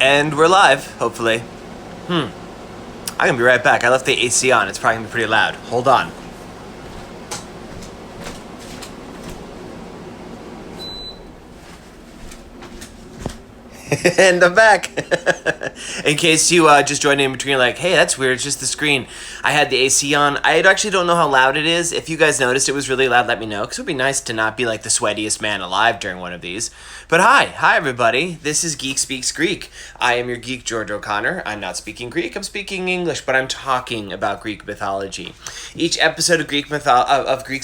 And we're live, hopefully. I'm gonna be right back. I left the AC on. It's probably gonna be pretty loud. Hold on. And I'm back. In case you just joined in between, like, hey, that's weird, it's just the screen. I had the AC on. I actually don't know how loud it is. If you guys noticed it was really loud, let me know, because it would be nice to not be like the sweatiest man alive during one of these. But hi everybody. This is Geek Speaks Greek. I am your geek, George O'Connor. I'm not speaking Greek, I'm speaking English, but I'm talking about Greek mythology. Each episode of Greek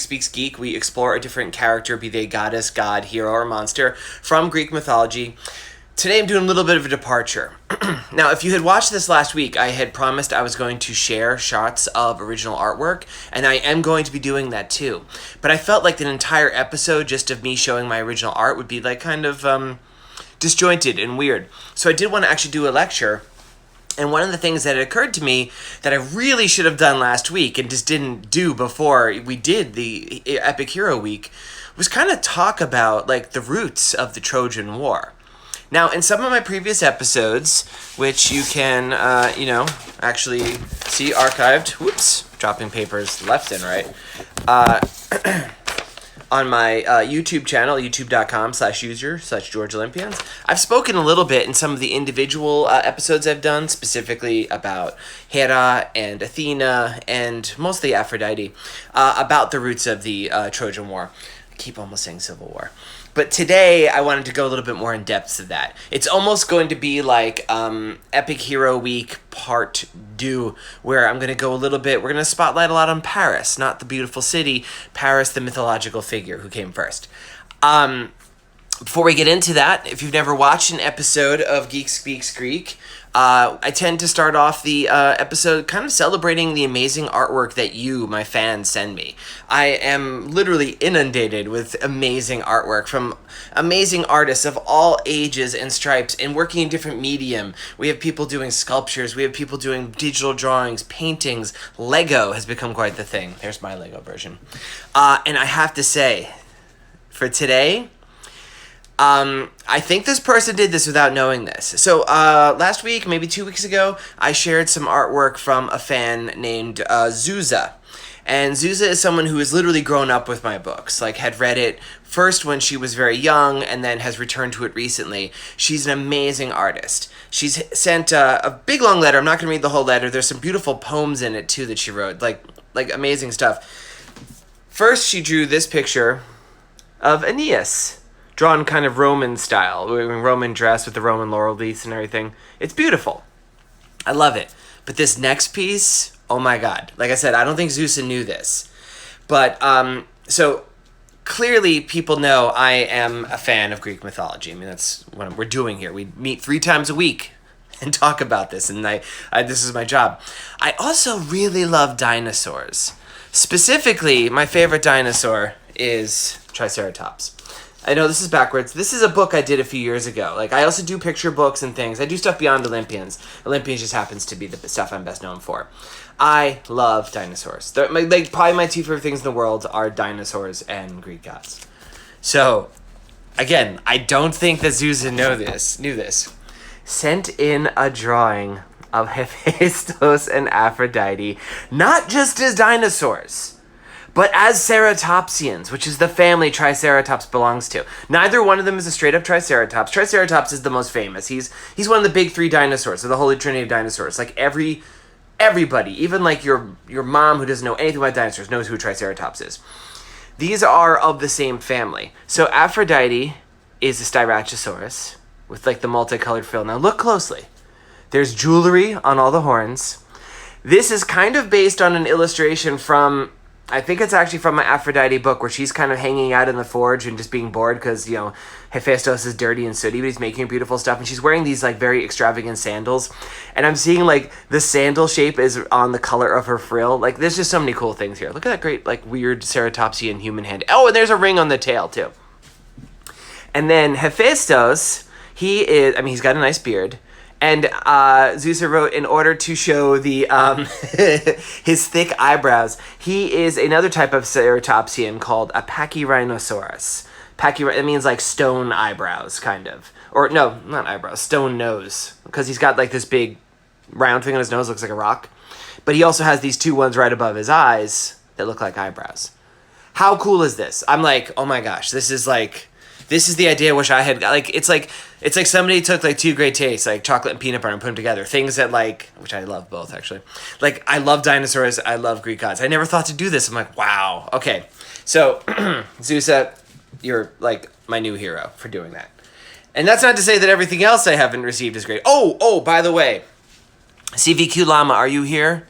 Speaks Geek, we explore a different character, be they goddess, god, hero, or monster, from Greek mythology. Today I'm doing a little bit of a departure. Now, if you had watched this last week, I had promised I was going to share shots of original artwork, and I am going to be doing that too. But I felt like an entire episode just of me showing my original art would be like kind of disjointed and weird. So I did want to actually do a lecture. And one of the things that had occurred to me that I really should have done last week and just didn't do before we did the Epic Hero Week was kind of talk about like the roots of the Trojan War. Now, in some of my previous episodes, which you can, actually see archived, dropping papers left and right, on my YouTube channel, youtube.com/user/George Olympians, I've spoken a little bit in some of the individual episodes I've done, specifically about Hera and Athena and mostly Aphrodite, about the roots of the Trojan War. I keep almost saying Civil War. But today, I wanted to go a little bit more in depth to that. It's almost going to be like Epic Hero Week Part 2, where I'm going to go a little bit, we're going to spotlight a lot on Paris, not the beautiful city, Paris, the mythological figure who came first. Before we get into that, if you've never watched an episode of Geek Speaks Greek, I tend to start off the episode kind of celebrating the amazing artwork that you, my fans, send me. I am literally inundated with amazing artwork from amazing artists of all ages and stripes and working in different medium. We have people doing sculptures, we have people doing digital drawings, paintings. Lego has become quite the thing. There's my Lego version. And I have to say, for today, I think this person did this without knowing this. So, last week, maybe 2 weeks ago, I shared some artwork from a fan named Zuza. And Zuza is someone who has literally grown up with my books, like had read it first when she was very young and then has returned to it recently. She's an amazing artist. She's sent a big long letter. I'm not going to read the whole letter. There's some beautiful poems in it, too, that she wrote, like amazing stuff. First, she drew this picture of Aeneas, drawn kind of Roman style, Roman dress with the Roman laurel wreaths and everything. It's beautiful. I love it. But this next piece, oh my God. Like I said, I don't think Zeus knew this. But, so clearly people know I am a fan of Greek mythology. I mean, that's what we're doing here. We meet 3 times a week and talk about this, and I this is my job. I also really love dinosaurs. Specifically, my favorite dinosaur is Triceratops. I know this is backwards. This is a book I did a few years ago. Like, I also do picture books and things. I do stuff beyond Olympians. Olympians just happens to be the stuff I'm best known for. I love dinosaurs. Probably my 2 favorite things in the world are dinosaurs and Greek gods. So, again, I don't think that Zeus knew this. Sent in a drawing of Hephaestus and Aphrodite, not just as dinosaurs, but as ceratopsians, which is the family Triceratops belongs to. Neither one of them is a straight-up Triceratops. Triceratops is the most famous. He's one of the big 3 dinosaurs, or the holy trinity of dinosaurs. Like everybody, even like your mom who doesn't know anything about dinosaurs, knows who a Triceratops is. These are of the same family. So Aphrodite is a Styracosaurus with like the multicolored frill. Now look closely. There's jewelry on all the horns. This is kind of based on an illustration from, I think it's actually from my Aphrodite book, where she's kind of hanging out in the forge and just being bored because, Hephaestus is dirty and sooty, but he's making her beautiful stuff. And she's wearing these, like, very extravagant sandals. And I'm seeing, like, the sandal shape is on the color of her frill. Like, there's just so many cool things here. Look at that great, like, weird ceratopsian human hand. Oh, and there's a ring on the tail, too. And then Hephaestus, he's got a nice beard. And Zeus wrote, in order to show the his thick eyebrows, he is another type of ceratopsian called a pachyrhinosaurus. It means like stone eyebrows, kind of. or no, not eyebrows, stone nose, because he's got like this big round thing on his nose, looks like a rock. But he also has these two ones right above his eyes that look like eyebrows. How cool is this? I'm like, oh my gosh, this is the idea I wish I had. Like, it's like somebody took like two great tastes, like chocolate and peanut butter, and put them together. Things that like, which I love both actually. Like, I love dinosaurs, I love Greek gods. I never thought to do this. I'm like, wow. Okay, so Zusa, you're like my new hero for doing that. And that's not to say that everything else I haven't received is great. Oh, by the way, CVQ Llama, are you here?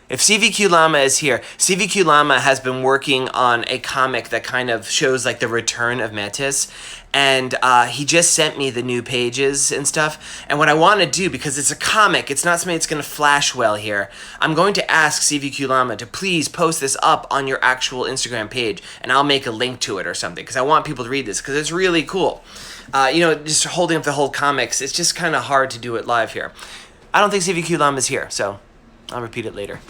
If CVQ Llama is here, CVQ Llama has been working on a comic that kind of shows like the return of Metis, and he just sent me the new pages and stuff. And what I want to do, because it's a comic, it's not something that's going to flash well here, I'm going to ask CVQ Llama to please post this up on your actual Instagram page, and I'll make a link to it or something, because I want people to read this, because it's really cool. Just holding up the whole comics, it's just kind of hard to do it live here. I don't think CVQ Llama is here, so I'll repeat it later.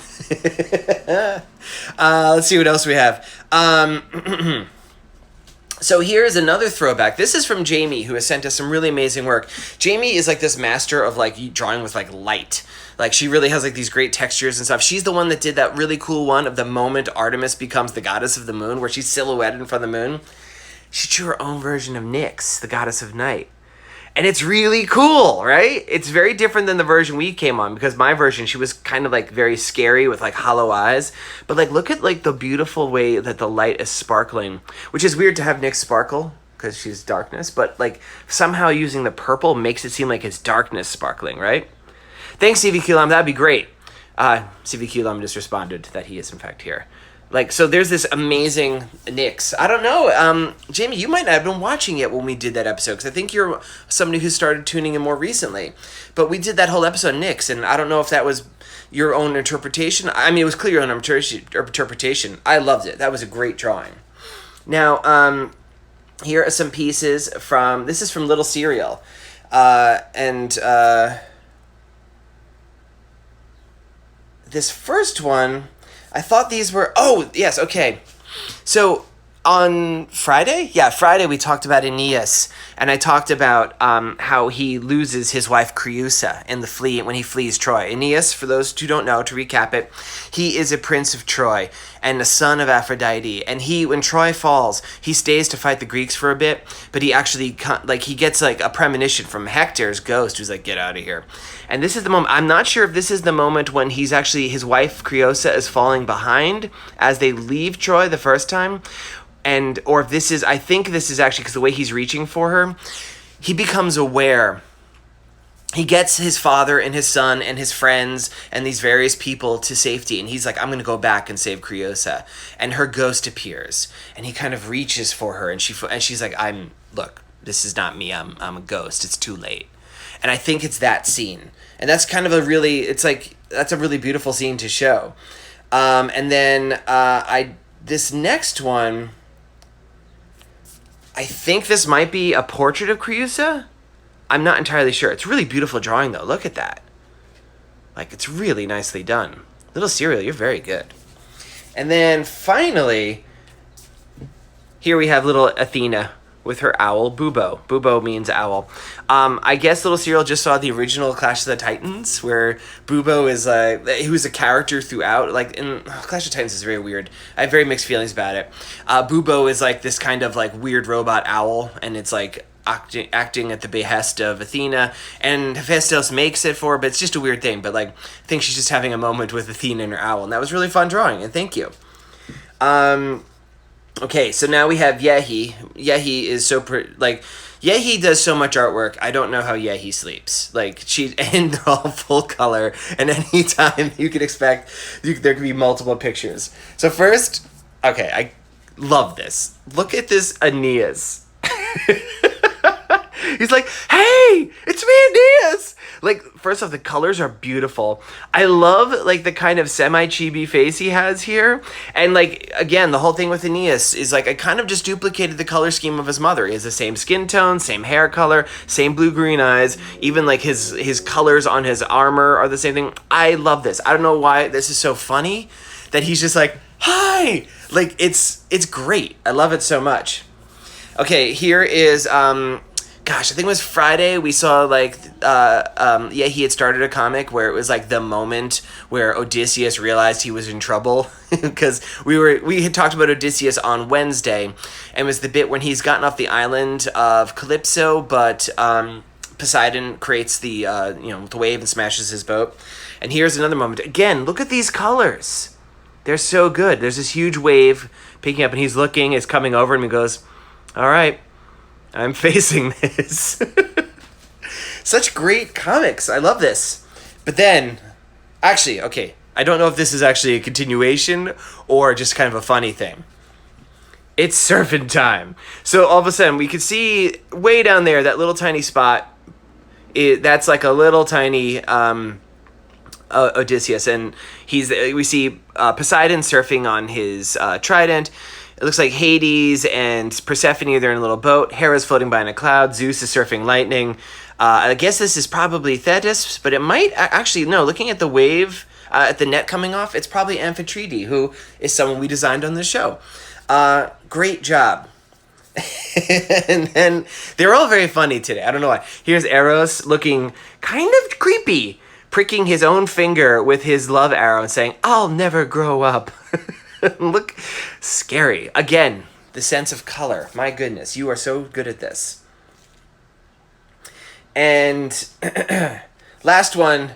Let's see what else we have. So here's another throwback. This is from Jamie, who has sent us some really amazing work. Jamie is like this master of like drawing with like light. Like, she really has like these great textures and stuff. She's the one that did that really cool one of the moment Artemis becomes the goddess of the moon, where she's silhouetted in front of the moon. She drew her own version of Nyx, the goddess of night. And it's really cool, right? It's very different than the version we came on, because my version, she was kind of like very scary with like hollow eyes. But like, look at like the beautiful way that the light is sparkling, which is weird to have Nyx sparkle because she's darkness, but like somehow using the purple makes it seem like it's darkness sparkling, right? Thanks, CVQ Lam, that'd be great. CVQ Lam just responded that he is in fact here. Like, so there's this amazing Nyx. I don't know, Jamie, you might not have been watching it when we did that episode, because I think you're somebody who started tuning in more recently. But we did that whole episode Nyx, and I don't know if that was your own interpretation. I mean, it was clear your own interpretation. I loved it. That was a great drawing. Now, here are some pieces from, this is from Little Cereal. This first one, I thought these were... Oh, yes, okay. So, on Friday? Yeah, Friday we talked about Aeneas, and I talked about how he loses his wife Creusa in the when he flees Troy. Aeneas, for those who don't know, to recap it, he is a prince of Troy and the son of Aphrodite. And when Troy falls, he stays to fight the Greeks for a bit, but he actually, he gets like a premonition from Hector's ghost, who's like, get out of here. And this is the moment, I'm not sure if this is the moment when his wife Creusa is falling behind as they leave Troy the first time, or if this is, I think this is actually because the way he's reaching for her, he becomes aware. He gets his father and his son and his friends and these various people to safety, and he's like, I'm going to go back and save Creusa. And her ghost appears, and he kind of reaches for her, and she's like, look, this is not me, I'm a ghost, it's too late. And I think it's that scene. And that's kind of that's a really beautiful scene to show. And then this next one, I think this might be a portrait of Creusa. I'm not entirely sure. It's a really beautiful drawing, though. Look at that. Like, it's really nicely done. Little Cereal, you're very good. And then finally, here we have little Athena with her owl, Bubo. Bubo means owl. I guess Little Cereal just saw the original Clash of the Titans, where Bubo is he was a character throughout. Like, in Clash of Titans is very weird. I have very mixed feelings about it. Bubo is like this kind of like weird robot owl, and it's like acting at the behest of Athena, and Hephaestus makes it for her, but it's just a weird thing. But like, I think she's just having a moment with Athena and her owl, and that was really fun drawing, and thank you. Okay, so now we have Yehi. Yehi is Yehi does so much artwork. I don't know how Yehi sleeps. Like, she's in all full color, and anytime you can expect, there could be multiple pictures. So first, okay, I love this. Look at this Aeneas. He's like, hey, it's me, Aeneas. Like, first off, the colors are beautiful. I love, like, the kind of semi-chibi face he has here. And, like, again, the whole thing with Aeneas is, like, I kind of just duplicated the color scheme of his mother. He has the same skin tone, same hair color, same blue-green eyes. Even, like, his colors on his armor are the same thing. I love this. I don't know why this is so funny that he's just like, hi! Like, it's great. I love it so much. Okay, here is gosh, I think it was Friday. We saw like, he had started a comic where it was like the moment where Odysseus realized he was in trouble because we had talked about Odysseus on Wednesday, and it was the bit when he's gotten off the island of Calypso, but Poseidon creates the the wave and smashes his boat. And here's another moment. Again, look at these colors. They're so good. There's this huge wave picking up, and he's looking, it's coming over, and he goes, all right, I'm facing this. Such great comics. I love this. But then, actually, okay, I don't know if this is actually a continuation or just kind of a funny thing. It's surfing time. So all of a sudden, we could see way down there, that little tiny spot. That's like a little tiny Odysseus, and we see Poseidon surfing on his trident. It looks like Hades and Persephone, they're in a little boat. Hera's floating by in a cloud. Zeus is surfing lightning. I guess this is probably Thetis, but it might actually, no, looking at the wave, at the net coming off, it's probably Amphitrite, who is someone we designed on the show. Great job. And then they're all very funny today. I don't know why. Here's Eros looking kind of creepy, pricking his own finger with his love arrow and saying, I'll never grow up. Look scary. Again, the sense of color. My goodness, you are so good at this. And last one.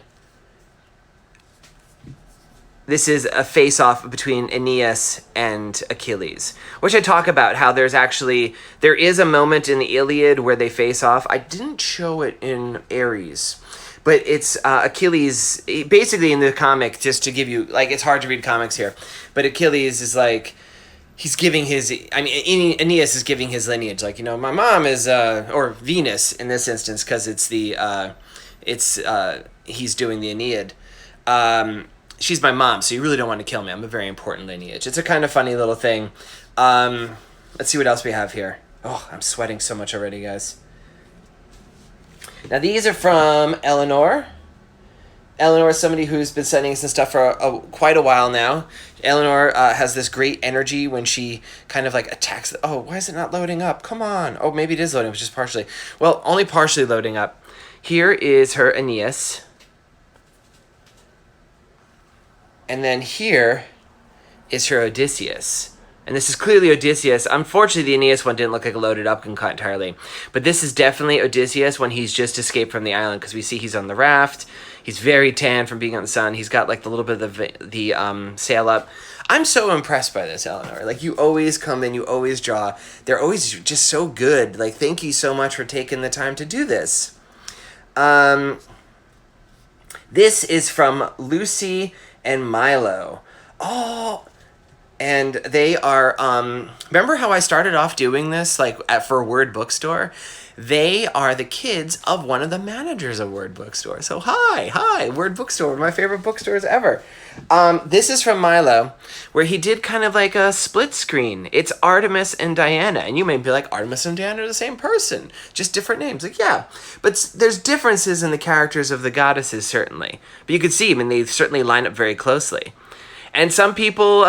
This is a face-off between Aeneas and Achilles, which I talk about how there is a moment in the Iliad where they face off. I didn't show it in Ares, but it's Achilles, basically in the comic, just to give you, like, it's hard to read comics here, but Achilles is like, Aeneas is giving his lineage, like, my mom is, or Venus in this instance, because he's doing the Aeneid. She's my mom, so you really don't want to kill me. I'm a very important lineage. It's a kind of funny little thing. Let's see what else we have here. Oh, I'm sweating so much already, guys. Now, these are from Eleanor. Eleanor is somebody who's been sending us some stuff for quite a while now. Eleanor has this great energy when she kind of like attacks. Oh, why is it not loading up? Come on. Oh, maybe it is loading, but just partially. Well, only partially loading up. Here is her Aeneas. And then here is her Odysseus. And this is clearly Odysseus. Unfortunately, the Aeneas one didn't look like loaded up entirely. But this is definitely Odysseus when he's just escaped from the island, because we see he's on the raft. He's very tan from being on the sun. He's got like the little bit of the sail up. I'm so impressed by this, Eleanor. Like, you always come in, you always draw. They're always just so good. Like, thank you so much for taking the time to do this. This is from Lucy and Milo. Oh, and they are, remember how I started off doing this, like, for Word Bookstore? They are the kids of one of the managers of Word Bookstore. So, hi, Word Bookstore, one of my favorite bookstores ever. This is from Milo, where he did kind of like a split screen. It's Artemis and Diana, and you may be like, Artemis and Diana are the same person, just different names. Like, yeah, but there's differences in the characters of the goddesses, certainly. But you can see, they certainly line up very closely. And some people,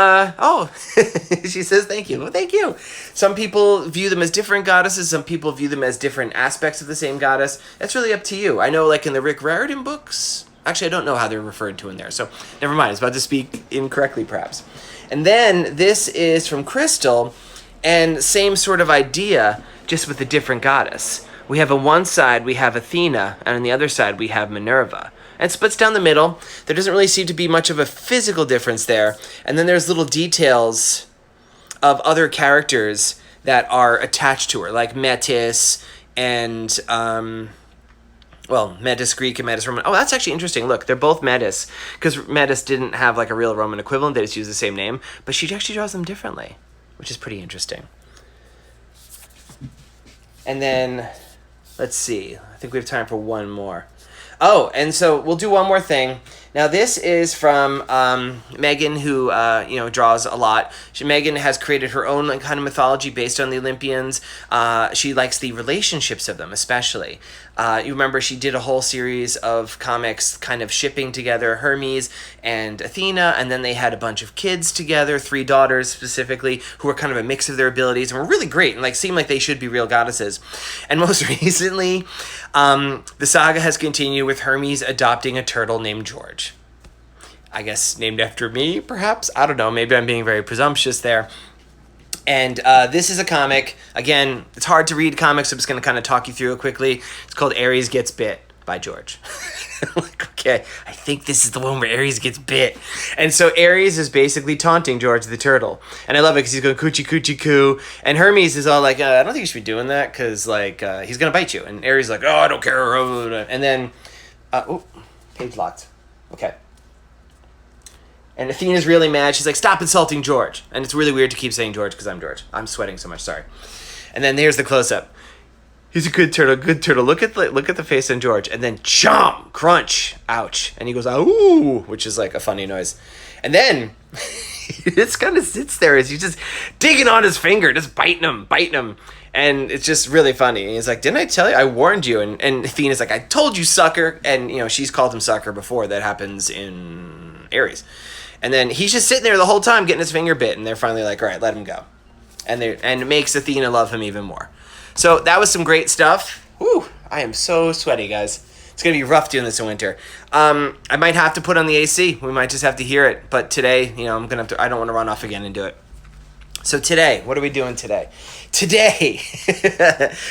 she says thank you. Well, thank you. Some people view them as different goddesses. Some people view them as different aspects of the same goddess. That's really up to you. I know, like in the Rick Riordan books, actually, I don't know how they're referred to in there. So never mind. I was about to speak incorrectly, perhaps. And then this is from Crystal, and same sort of idea, just with a different goddess. We have on one side, we have Athena, and on the other side, we have Minerva. And it splits down the middle. There doesn't really seem to be much of a physical difference there. And then there's little details of other characters that are attached to her, like Metis and, Metis Greek and Metis Roman. Oh, that's actually interesting. Look, they're both Metis, because Metis didn't have like a real Roman equivalent. They just used the same name. But she actually draws them differently, which is pretty interesting. And then, let's see. I think we have time for one more. Oh, and so we'll do one more thing. Now this is from Megan, who draws a lot. Megan has created her own kind of mythology based on the Olympians. She likes the relationships of them, especially. You remember she did a whole series of comics, kind of shipping together Hermes and Athena, and then they had a bunch of kids together, 3 daughters specifically, who were kind of a mix of their abilities and were really great and seemed like they should be real goddesses. And most recently, the saga has continued with Hermes adopting a turtle named George. I guess named after me, perhaps? I don't know. Maybe I'm being very presumptuous there. And this is a comic. Again, it's hard to read comics, so I'm just going to kind of talk you through it quickly. It's called Ares Gets Bit by George. Okay, I think this is the one where Ares gets bit. And so Ares is basically taunting George the turtle. And I love it because he's going coochie coochie coo. And Hermes is all like, I don't think you should be doing that because he's going to bite you. And Ares is like, oh, I don't care. And then, page locked. Okay. And Athena's really mad. She's like, stop insulting George. And it's really weird to keep saying George because I'm George. I'm sweating so much, sorry. And then here's the close-up. He's a good turtle, good turtle. Look at the face on George. And then chomp, crunch, ouch. And he goes, ooh, which is like a funny noise. And then he just kind of sits there as he's just digging on his finger, just biting him. And it's just really funny. And he's like, didn't I tell you? I warned you. And Athena's like, I told you, sucker. And, she's called him sucker before. That happens in Ares. And then he's just sitting there the whole time getting his finger bit. And they're finally like, all right, let him go. And it makes Athena love him even more. So that was some great stuff. Whew, I am so sweaty, guys. It's going to be rough doing this in winter. I might have to put on the AC. We might just have to hear it. But today, I'm going to have to, I don't want to run off again and do it. So today, what are we doing today? Today,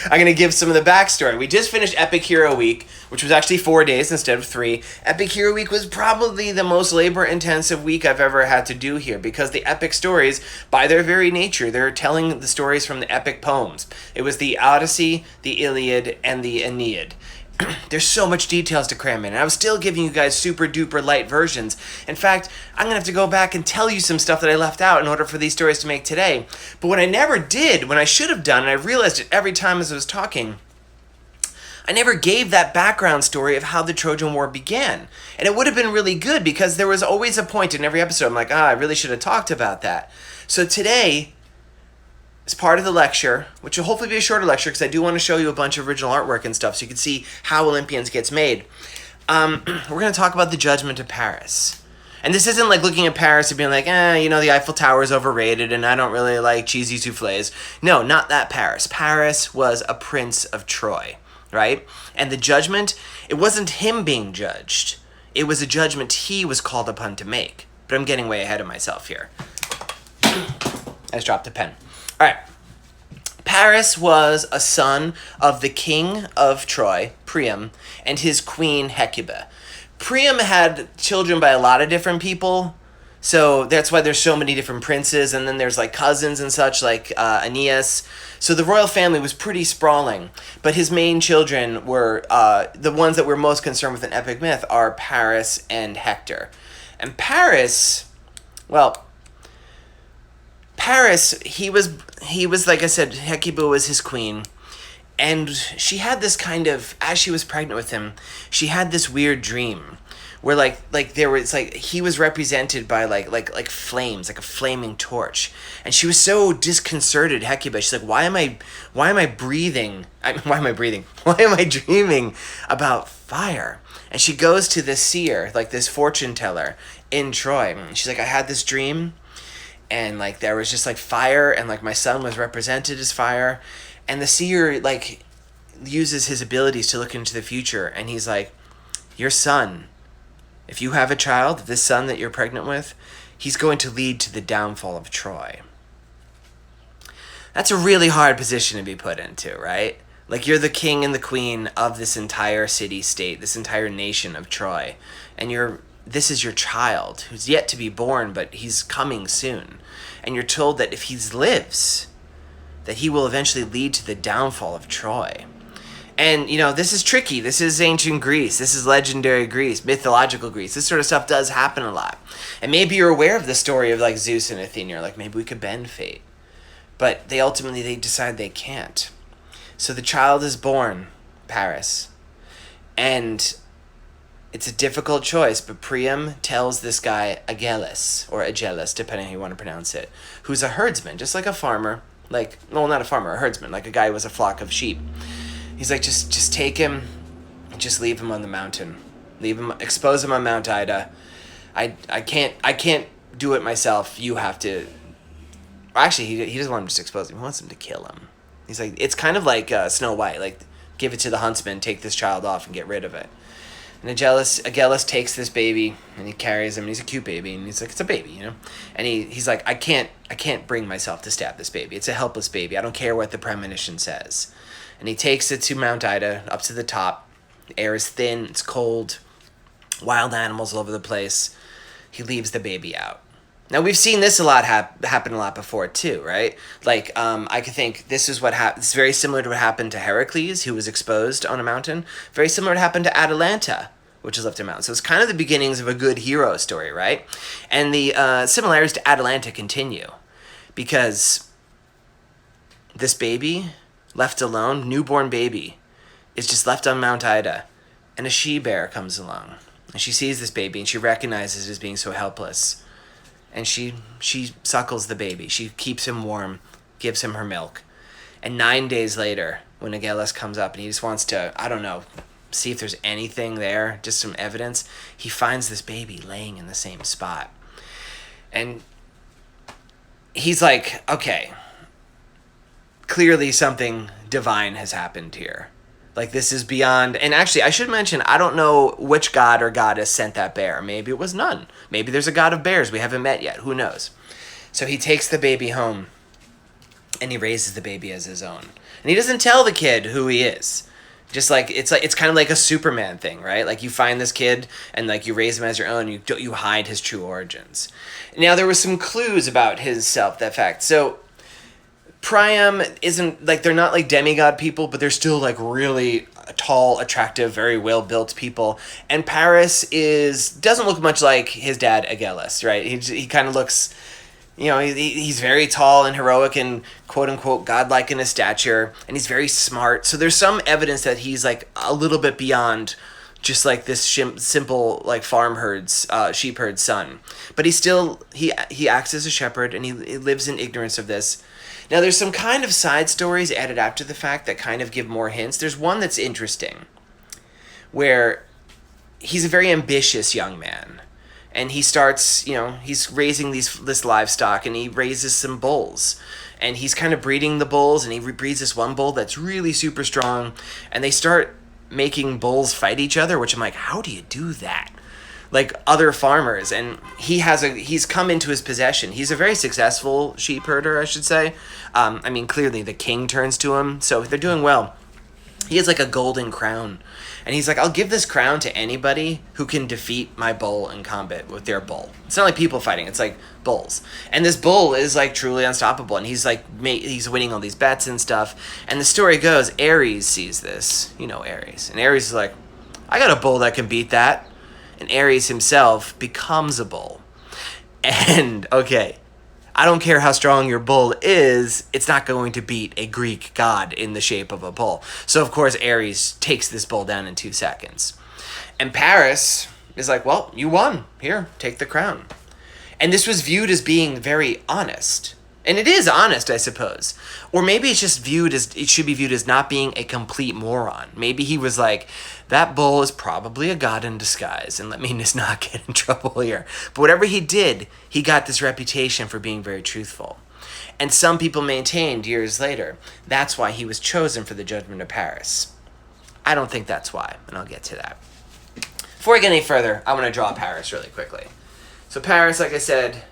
I'm going to give some of the backstory. We just finished Epic Hero Week, which was actually 4 days instead of 3. Epic Hero Week was probably the most labor-intensive week I've ever had to do here because the epic stories, by their very nature, they're telling the stories from the epic poems. It was the Odyssey, the Iliad, and the Aeneid. There's so much details to cram in, and I was still giving you guys super duper light versions. In fact, I'm gonna have to go back and tell you some stuff that I left out in order for these stories to make today. But what I never did, when I should have done, and I realized it every time as I was talking, I never gave that background story of how the Trojan War began. And it would have been really good because there was always a point in every episode I'm like, I really should have talked about that. So today, as part of the lecture, which will hopefully be a shorter lecture because I do want to show you a bunch of original artwork and stuff so you can see how Olympians gets made. We're going to talk about the Judgment of Paris. And this isn't like looking at Paris and being like, the Eiffel Tower is overrated and I don't really like cheesy souffles. No, not that Paris. Paris was a prince of Troy, right? And the judgment, it wasn't him being judged. It was a judgment he was called upon to make. But I'm getting way ahead of myself here. I just dropped a pen. All right. Paris was a son of the king of Troy, Priam, and his queen Hecuba. Priam had children by a lot of different people, so that's why there's so many different princes, and then there's cousins and such like Aeneas. So the royal family was pretty sprawling, but his main children were the ones that we're most concerned with in epic myth are Paris and Hector. And Paris, he was like I said, Hecuba was his queen, and she had this kind of, as she was pregnant with him, she had this weird dream where there was he was represented by like flames, like a flaming torch, and she was so disconcerted, Hecuba. She's like, why am I dreaming about fire? And she goes to this seer, like this fortune teller in Troy. She's like, I had this dream. And there was just fire, and my son was represented as fire, and the seer uses his abilities to look into the future, and he's like, your son, if you have a child, this son that you're pregnant with, he's going to lead to the downfall of Troy. That's a really hard position to be put into, right? You're the king and the queen of this entire city-state, this entire nation of Troy, and this is your child who's yet to be born, but he's coming soon. And you're told that if he lives, that he will eventually lead to the downfall of Troy. And, this is tricky. This is ancient Greece. This is legendary Greece, mythological Greece. This sort of stuff does happen a lot. And maybe you're aware of the story of Zeus and Athena, or maybe we could bend fate. But they decide they can't. So the child is born, Paris. And It's a difficult choice, but Priam tells this guy Agellis, or Agellis, depending on how you want to pronounce it, who's a herdsman, just like a farmer. Like, well, not a farmer, a herdsman, like a guy who has a flock of sheep. He's like, just take him, and just leave him on the mountain. Leave him, expose him on Mount Ida. I can't do it myself. You have to. Actually, he doesn't want him to just expose him. He wants him to kill him. He's like, it's kind of like Snow White, like, give it to the huntsman, take this child off and get rid of it. And Agellis takes this baby and he carries him, and he's a cute baby, and he's like, it's a baby, you know? And he's like, I can't bring myself to stab this baby. It's a helpless baby. I don't care what the premonition says. And he takes it to Mount Ida, up to the top. The air is thin, it's cold, wild animals all over the place. He leaves the baby out. Now, we've seen this a lot happen a lot before, too, right? Like, I could think this is what happened. It's very similar to what happened to Heracles, who was exposed on a mountain. Very similar to what happened to Atalanta, which is left a mountain. So it's kind of the beginnings of a good hero story, right? And the similarities to Atalanta continue. Because this baby, left alone, newborn baby, is just left on Mount Ida. And a she-bear comes along. And she sees this baby, and she recognizes it as being so helpless. And she suckles the baby. She keeps him warm, gives him her milk. And 9 days later, when Agellis comes up and he just wants to, I don't know, see if there's anything there, just some evidence, he finds this baby laying in the same spot. And he's like, okay, clearly something divine has happened here. Like, this is beyond... And actually, I should mention, I don't know which god or goddess sent that bear. Maybe it was none. Maybe there's a god of bears we haven't met yet. Who knows? So he takes the baby home, and he raises the baby as his own. And he doesn't tell the kid who he is. Just like it's kind of like a Superman thing, right? Like, you find this kid, and like you raise him as your own. You hide his true origins. Now, there were some clues about his that fact. So... Priam isn't, like, they're not like demigod people, but they're still like really tall, attractive, very well built people. And Paris doesn't look much like his dad Agellis, right? He kind of looks, you know, he's very tall and heroic and quote unquote godlike in his stature, and he's very smart. So there's some evidence that he's like a little bit beyond just like this simple like sheep herd son. But he acts as a shepherd, and he lives in ignorance of this. Now, there's some kind of side stories added after the fact that kind of give more hints. There's one that's interesting, where he's a very ambitious young man, and he starts, you know, he's raising this livestock, and he raises some bulls, and he's kind of breeding the bulls, and he breeds this one bull that's really super strong, and they start making bulls fight each other, which I'm like, how do you do that? Like other farmers, and he's come into his possession. He's a very successful sheep herder, I should say. I mean, clearly the king turns to him, so they're doing well. He has like a golden crown, and he's like, I'll give this crown to anybody who can defeat my bull in combat with their bull. It's not like people fighting, it's like bulls. And this bull is like truly unstoppable, and he's like, he's winning all these bets and stuff. And the story goes, Ares sees this, you know Ares, and Ares is like, I got a bull that can beat that. And Ares himself becomes a bull. And, okay, I don't care how strong your bull is, it's not going to beat a Greek god in the shape of a bull. So, of course, Ares takes this bull down in 2 seconds. And Paris is like, well, you won. Here, take the crown. And this was viewed as being very honest. And it is honest, I suppose. Or maybe it's just it should be viewed as not being a complete moron. Maybe he was like, that bull is probably a god in disguise, and let me just not get in trouble here. But whatever he did, he got this reputation for being very truthful. And some people maintained years later, that's why he was chosen for the judgment of Paris. I don't think that's why, and I'll get to that. Before I get any further, I want to draw Paris really quickly. So Paris, like I said,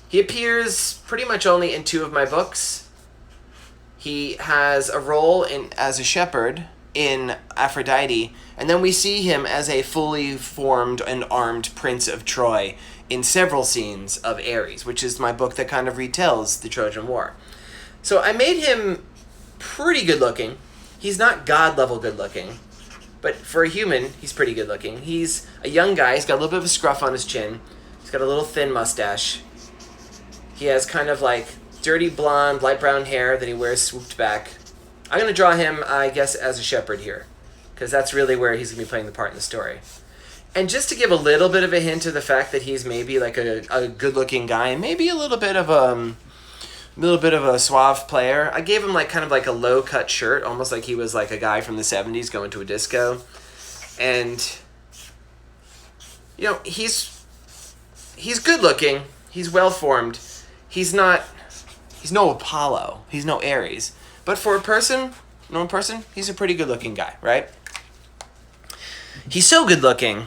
he appears pretty much only in 2 of my books. He has a role as a shepherd in Aphrodite, and then we see him as a fully formed and armed prince of Troy in several scenes of Ares, which is my book that kind of retells the Trojan War. So I made him pretty good looking. He's not god-level good looking, but for a human, he's pretty good looking. He's a young guy. He's got a little bit of a scruff on his chin. He's got a little thin mustache. He has kind of like dirty blonde, light brown hair that he wears swooped back. I'm going to draw him, I guess, as a shepherd here, because that's really where he's going to be playing the part in the story. And just to give a little bit of a hint of the fact that he's maybe like a good-looking guy and maybe a little bit of a suave player, I gave him like kind of like a low-cut shirt, almost like he was like a guy from the 70s going to a disco. And you know, he's good-looking, he's well-formed. He's no Apollo, he's no Ares. But for a normal person, he's a pretty good-looking guy, right? He's so good-looking.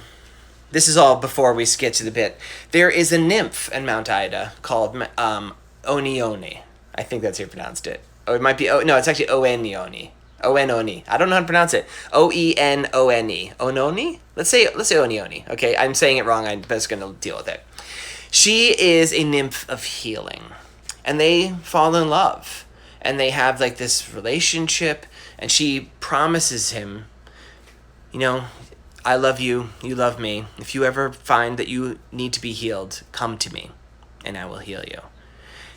This is all before we get to the bit. There is a nymph in Mount Ida called Onioni. I think that's how you pronounced it. Oh, it might be... no, it's actually Oenioni. Oenoni. I don't know how to pronounce it. Oenone. Ononi? Let's say Onioni. Okay, I'm saying it wrong. I'm just going to deal with it. She is a nymph of healing. And they fall in love. And they have like this relationship. And she promises him, you know... I love you, you love me. If you ever find that you need to be healed, come to me, and I will heal you.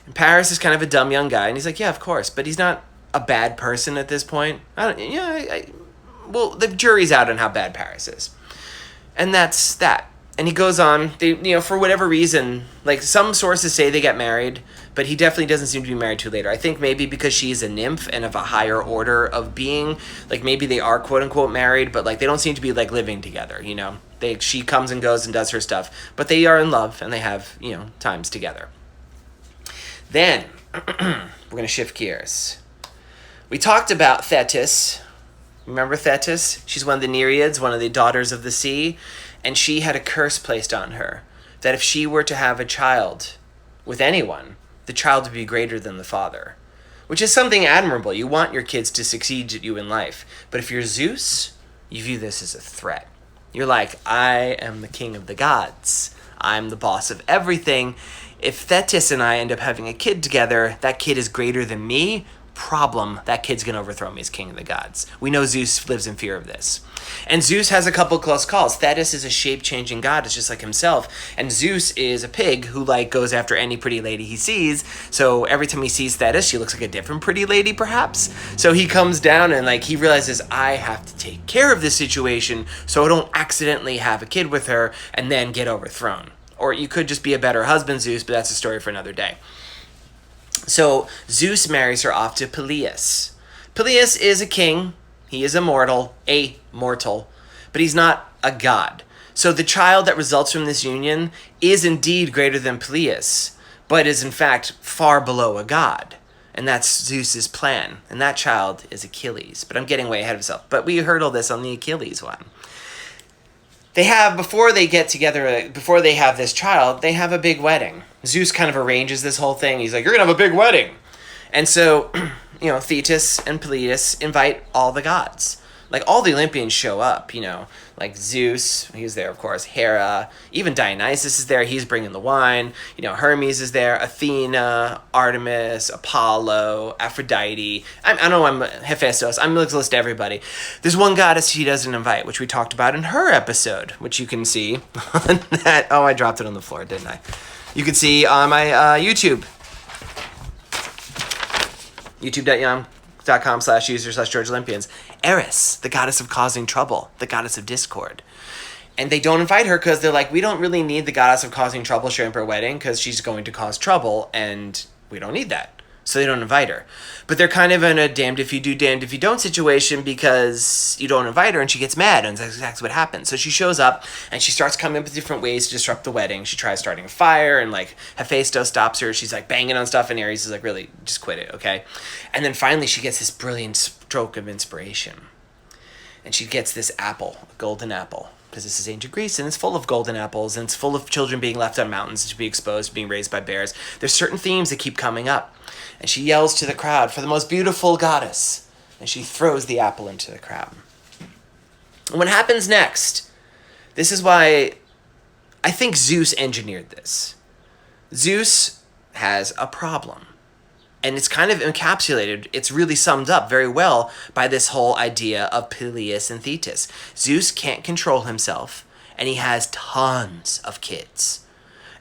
And Paris is kind of a dumb young guy, and he's like, yeah, of course, but he's not a bad person at this point. Well, the jury's out on how bad Paris is. And that's that. And he goes on, for whatever reason, like some sources say they get married, but he definitely doesn't seem to be married to later. I think maybe because she's a nymph and of a higher order of being, like maybe they are quote unquote married, but like they don't seem to be like living together, you know. She comes and goes and does her stuff, but they are in love and they have, times together. Then we're gonna shift gears. We talked about Thetis. Remember Thetis? She's one of the Nereids, one of the daughters of the sea, and she had a curse placed on her that if she were to have a child with anyone, the child would be greater than the father, which is something admirable. You want your kids to succeed you in life. But if you're Zeus, you view this as a threat. You're like, I am the king of the gods. I'm the boss of everything. If Thetis and I end up having a kid together, that kid is greater than me. Problem, that kid's going to overthrow me as king of the gods. We know Zeus lives in fear of this. And Zeus has a couple close calls. Thetis is a shape-changing goddess just like himself. And Zeus is a pig who goes after any pretty lady he sees. So every time he sees Thetis, she looks like a different pretty lady perhaps. So he comes down and he realizes, I have to take care of this situation so I don't accidentally have a kid with her and then get overthrown. Or you could just be a better husband, Zeus, but that's a story for another day. So Zeus marries her off to Peleus. Peleus is a king. He is immortal, a mortal, but he's not a god. So the child that results from this union is indeed greater than Peleus, but is in fact far below a god. And that's Zeus's plan. And that child is Achilles. But I'm getting way ahead of myself. But we heard all this on the Achilles one. Before they have this child, they have a big wedding. Zeus kind of arranges this whole thing. He's like, you're going to have a big wedding. And so, Thetis and Peleus invite all the gods. All the Olympians show up, Zeus, he's there, of course, Hera, even Dionysus is there, he's bringing the wine, Hermes is there, Athena, Artemis, Apollo, Aphrodite, I don't know, I'm Hephaestus, I'm going to list everybody. There's one goddess he doesn't invite, which we talked about in her episode, which you can see on that, I dropped it on the floor, didn't I? You can see on my YouTube. youtube.com/user/George Olympians. Eris, the goddess of causing trouble, the goddess of discord. And they don't invite her because they're like, we don't really need the goddess of causing trouble showing up at our wedding because she's going to cause trouble and we don't need that. So they don't invite her. But they're kind of in a damned if you do, damned if you don't situation because you don't invite her and she gets mad, and that's exactly what happens. So she shows up and she starts coming up with different ways to disrupt the wedding. She tries starting a fire and Hephaestus stops her. She's banging on stuff and Ares is really, just quit it, okay? And then finally she gets this brilliant stroke of inspiration. And she gets this apple, a golden apple. Because this is ancient Greece, and it's full of golden apples, and it's full of children being left on mountains to be exposed, being raised by bears. There's certain themes that keep coming up. And she yells to the crowd for the most beautiful goddess, and she throws the apple into the crowd. And what happens next, this is why I think Zeus engineered this. Zeus has a problem. And it's kind of encapsulated, it's really summed up very well by this whole idea of Peleus and Thetis. Zeus can't control himself, and he has tons of kids.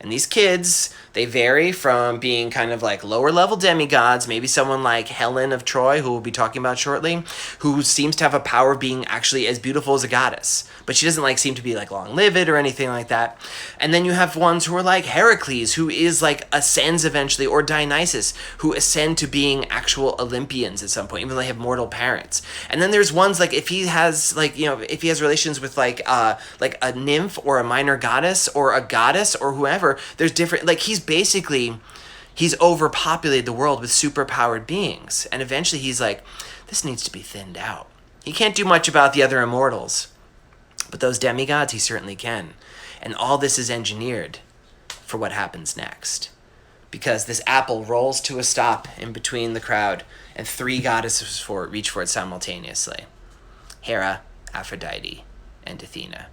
And these kids, they vary from being kind of like lower level demigods, maybe someone like Helen of Troy, who we'll be talking about shortly, who seems to have a power of being actually as beautiful as a goddess. But she doesn't like seem to be like long-lived or anything like that. And then you have ones who are like Heracles, who is like ascends eventually, or Dionysus, who ascend to being actual Olympians at some point, even though they have mortal parents. And then there's ones like if he has like, you know, if he has relations with like a nymph or a minor goddess or a goddess or whoever, there's different, like he's overpopulated the world with superpowered beings. And eventually he's like, this needs to be thinned out. He can't do much about the other immortals, but those demigods he certainly can. And all this is engineered for what happens next. Because this apple rolls to a stop in between the crowd, and 3 goddesses reach for it simultaneously. Hera, Aphrodite, and Athena.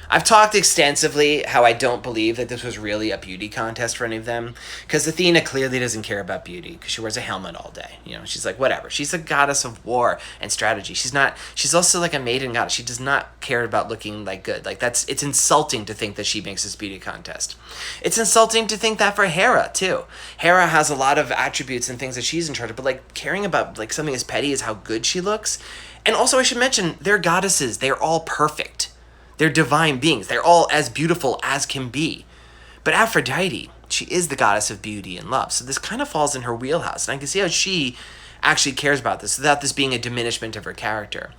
I've talked extensively how I don't believe that this was really a beauty contest for any of them, because Athena clearly doesn't care about beauty, because she wears a helmet all day. You know, she's like, whatever. She's a goddess of war and strategy. She's also like a maiden goddess. She does not care about looking like good. Like it's insulting to think that she makes this beauty contest. It's insulting to think that for Hera, too. Hera has a lot of attributes and things that she's in charge of, but like caring about like something as petty as how good she looks. And also I should mention, they're goddesses. They're all perfect. They're divine beings. They're all as beautiful as can be. But Aphrodite, she is the goddess of beauty and love. So this kind of falls in her wheelhouse. And I can see how she actually cares about this without this being a diminishment of her character.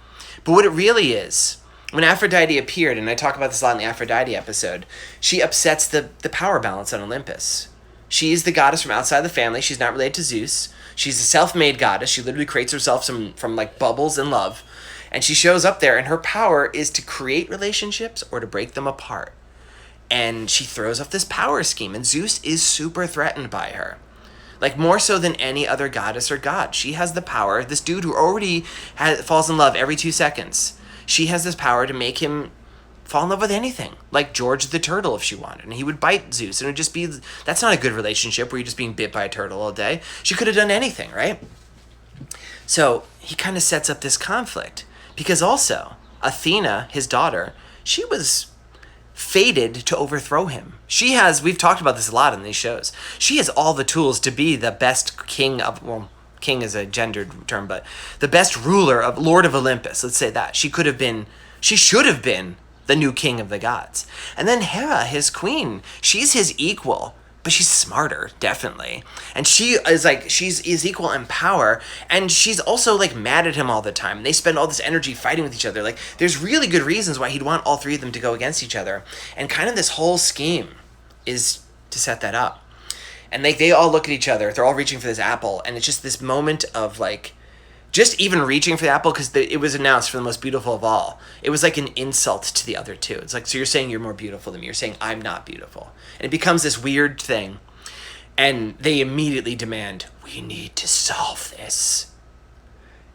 But what it really is, when Aphrodite appeared, and I talk about this a lot in the Aphrodite episode, she upsets the power balance on Olympus. She's the goddess from outside the family. She's not related to Zeus. She's a self-made goddess. She literally creates herself from like bubbles and love. And she shows up there, and her power is to create relationships or to break them apart. And she throws off this power scheme, and Zeus is super threatened by her. Like, more so than any other goddess or god. She has the power, this dude who already falls in love every 2 seconds, she has this power to make him fall in love with anything. Like George the turtle, if she wanted. And he would bite Zeus, and it would just be, that's not a good relationship where you're just being bit by a turtle all day. She could have done anything, right? So he kind of sets up this conflict. Because also, Athena, his daughter, she was fated to overthrow him. We've talked about this a lot in these shows, she has all the tools to be the best king of, well, king is a gendered term, but the best ruler of, Lord of Olympus, let's say that. She should have been the new king of the gods. And then Hera, his queen, she's his equal, but she's smarter, definitely. And she is like, she's equal in power, and she's also like mad at him all the time. They spend all this energy fighting with each other. Like, there's really good reasons why he'd want all 3 of them to go against each other. And kind of this whole scheme is to set that up. And they all look at each other. They're all reaching for this apple, and it's just this moment of like, just even reaching for the apple, because it was announced for the most beautiful of all. It was like an insult to the other 2. It's like, so you're saying you're more beautiful than me. You're saying I'm not beautiful. And it becomes this weird thing. And they immediately demand, we need to solve this.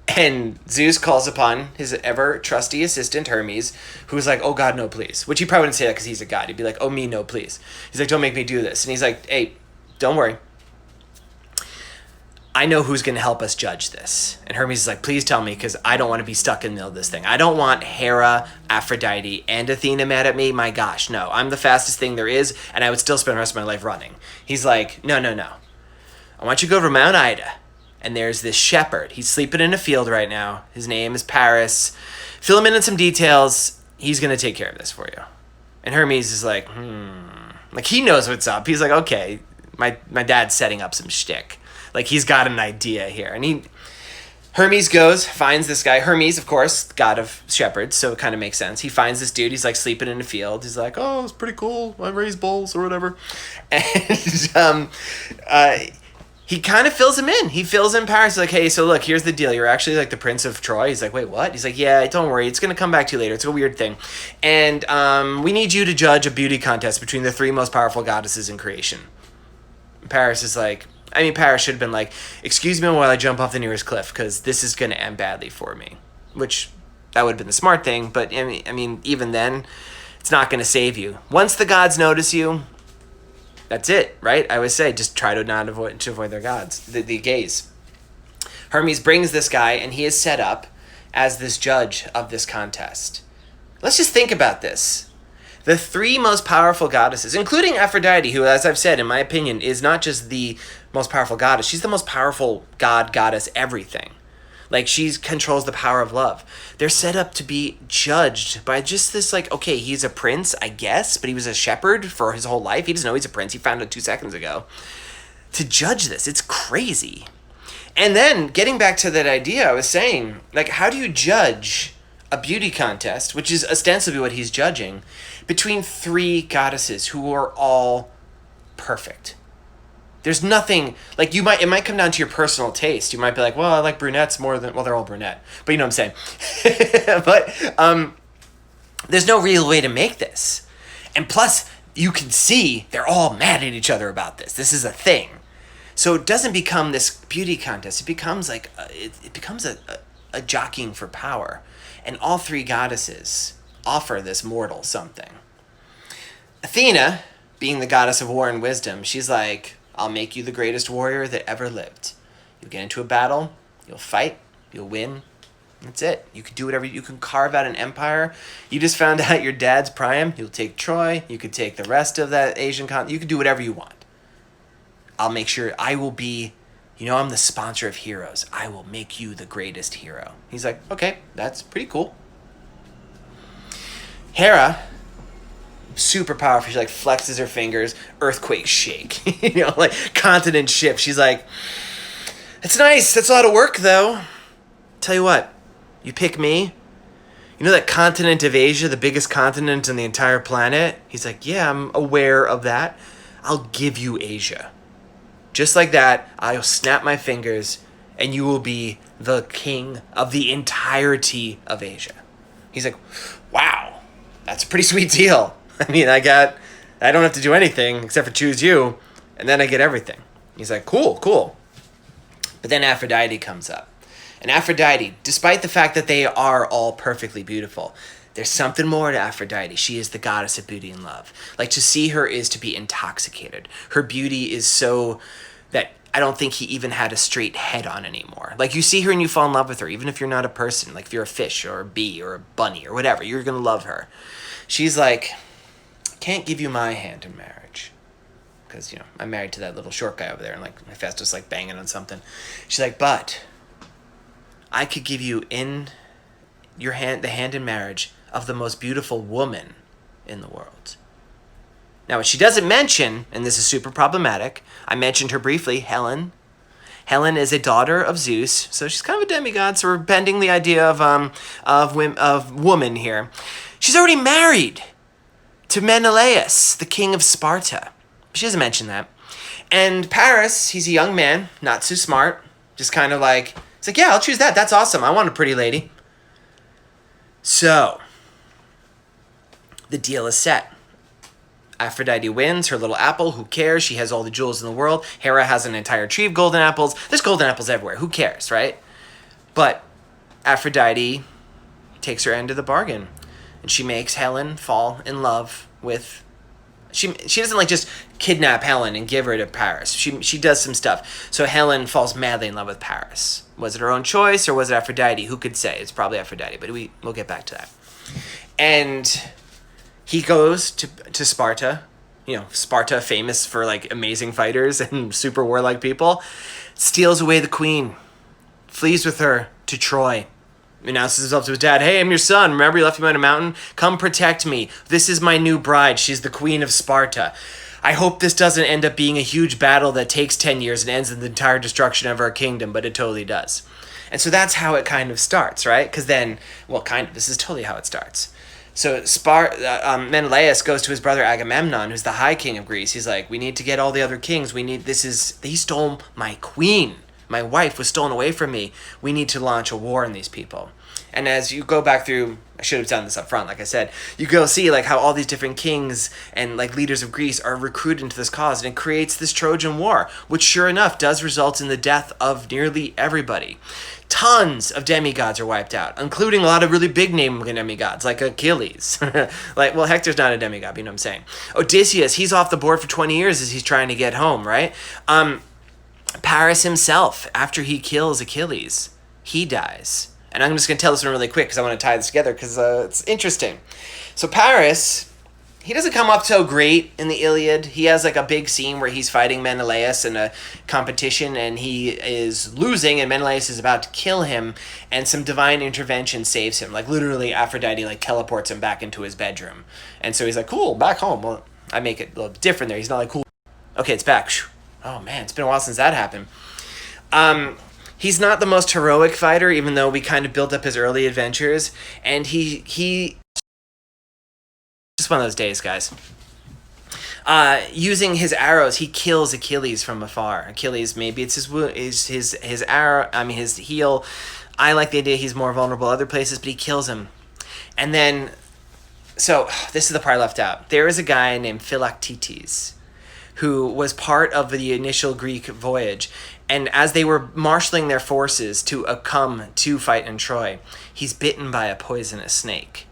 And Zeus calls upon his ever-trusty assistant, Hermes, who's like, oh God, no, please. Which he probably wouldn't say that because he's a god. He'd be like, oh, me, no, please. He's like, don't make me do this. And he's like, hey, don't worry. I know who's going to help us judge this. And Hermes is like, please tell me, because I don't want to be stuck in the middle of this thing. I don't want Hera, Aphrodite, and Athena mad at me. My gosh, no. I'm the fastest thing there is, and I would still spend the rest of my life running. He's like, no. I want you to go over Mount Ida, and there's this shepherd. He's sleeping in a field right now. His name is Paris. Fill him in on some details. He's going to take care of this for you. And Hermes is like, Like, he knows what's up. He's like, okay, my dad's setting up some shtick. Like, he's got an idea here. And Hermes goes, finds this guy. Hermes, of course, god of shepherds, so it kind of makes sense. He finds this dude. He's, like, sleeping in a field. He's like, oh, it's pretty cool. I raise bulls or whatever. And he kind of fills him in. He fills in Paris. He's like, hey, so look, here's the deal. You're actually, like, the Prince of Troy. He's like, wait, what? He's like, yeah, don't worry. It's going to come back to you later. It's a weird thing. And we need you to judge a beauty contest between the 3 most powerful goddesses in creation. Paris is like... Paris should have been like, excuse me while I jump off the nearest cliff, because this is going to end badly for me. Which, that would have been the smart thing, but even then, it's not going to save you. Once the gods notice you, that's it, right? I always say, just try to avoid their gods, the gaze. Hermes brings this guy, and he is set up as this judge of this contest. Let's just think about this. The three most powerful goddesses, including Aphrodite, who, as I've said, in my opinion, is not just the most powerful goddess, she's the most powerful god, goddess, everything. Like, she controls the power of love. They're set up to be judged by just this, like, okay, he's a prince, I guess, but he was a shepherd for his whole life. He doesn't know he's a prince. He found out 2 seconds ago. To judge this, it's crazy. And then, getting back to that idea I was saying, like, how do you judge a beauty contest, which is ostensibly what he's judging, between 3 goddesses who are all perfect? There's nothing, like, it might come down to your personal taste. You might be like, well, I like brunettes more than, well, they're all brunette. But you know what I'm saying. But there's no real way to make this. And plus, you can see they're all mad at each other about this. This is a thing. So it doesn't become this beauty contest. It becomes like, it becomes a jockeying for power. And all 3 goddesses offer this mortal something. Athena, being the goddess of war and wisdom, she's like, I'll make you the greatest warrior that ever lived. You'll get into a battle, you'll fight, you'll win. That's it. You can do whatever. You can carve out an empire. You just found out your dad's Priam. You'll take Troy. You could take the rest of that Asian continent. You can do whatever you want. I'll make sure I will be, I'm the sponsor of heroes. I will make you the greatest hero. He's like, okay, that's pretty cool. Hera, super powerful. She like flexes her fingers, earthquakes shake, like continent shift. She's like, it's nice. That's a lot of work though. Tell you what, you pick me. You know that continent of Asia, the biggest continent on the entire planet? He's like, yeah, I'm aware of that. I'll give you Asia. Just like that, I'll snap my fingers and you will be the king of the entirety of Asia. He's like, wow, that's a pretty sweet deal. I mean, I don't have to do anything except for choose you, and then I get everything. He's like, cool. But then Aphrodite comes up. And Aphrodite, despite the fact that they are all perfectly beautiful, there's something more to Aphrodite. She is the goddess of beauty and love. Like, to see her is to be intoxicated. Her beauty is so that I don't think he even had a straight head on anymore. Like, you see her and you fall in love with her, even if you're not a person. Like, if you're a fish or a bee or a bunny or whatever, you're going to love her. She's like, can't give you my hand in marriage. Because, I'm married to that little short guy over there, and, like, my Hephaestus, like, banging on something. She's like, but I could give you in your hand, the hand in marriage of the most beautiful woman in the world. Now, what she doesn't mention, and this is super problematic, I mentioned her briefly, Helen. Helen is a daughter of Zeus, so she's kind of a demigod, so we're bending the idea of woman here. She's already married to Menelaus, the king of Sparta. She doesn't mention that. And Paris, he's a young man, not too smart, just kind of like, it's like, yeah, I'll choose that. That's awesome. I want a pretty lady. So, the deal is set. Aphrodite wins her little apple. Who cares? She has all the jewels in the world. Hera has an entire tree of golden apples. There's golden apples everywhere. Who cares, right? But Aphrodite takes her end of the bargain. And she makes Helen fall in love with... She doesn't like just kidnap Helen and give her to Paris. She does some stuff. So Helen falls madly in love with Paris. Was it her own choice or was it Aphrodite? Who could say? It's probably Aphrodite, but we'll get back to that. And he goes to Sparta. Sparta, famous for like amazing fighters and super warlike people. Steals away the queen. Flees with her to Troy. Announces himself to his dad. Hey, I'm your son. Remember you left me on a mountain? Come protect me. This is my new bride. She's the queen of Sparta. I hope this doesn't end up being a huge battle that takes 10 years and ends in the entire destruction of our kingdom, but it totally does. And so that's how it kind of starts, right? Because then, this is totally how it starts. So Menelaus goes to his brother Agamemnon, who's the high king of Greece. He's like, we need to get all the other kings. He stole my queen. My wife was stolen away from me. We need to launch a war on these people. And as you go back through, I should have done this up front, like I said, you go see like how all these different kings and like leaders of Greece are recruited into this cause, and it creates this Trojan War, which sure enough does result in the death of nearly everybody. Tons of demigods are wiped out, including a lot of really big name demigods, like Achilles. Hector's not a demigod, but you know what I'm saying. Odysseus, he's off the board for 20 years as he's trying to get home, right? Paris himself, after he kills Achilles, he dies. And I'm just going to tell this one really quick because I want to tie this together because it's interesting. So Paris, he doesn't come up so great in the Iliad. He has like a big scene where he's fighting Menelaus in a competition and he is losing and Menelaus is about to kill him and some divine intervention saves him. Like literally Aphrodite like teleports him back into his bedroom. And so he's like, cool, back home. Well, I make it a little different there. He's not like, cool. Okay, it's back. Oh man, it's been a while since that happened. He's not the most heroic fighter, even though we kind of built up his early adventures. And he just one of those days, guys. Using his arrows, he kills Achilles from afar. Achilles, maybe it's his arrow. I mean, his heel. I like the idea he's more vulnerable other places, but he kills him. And then, so this is the part I left out. There is a guy named Philoctetes, who was part of the initial Greek voyage. And as they were marshaling their forces to come to fight in Troy, he's bitten by a poisonous snake.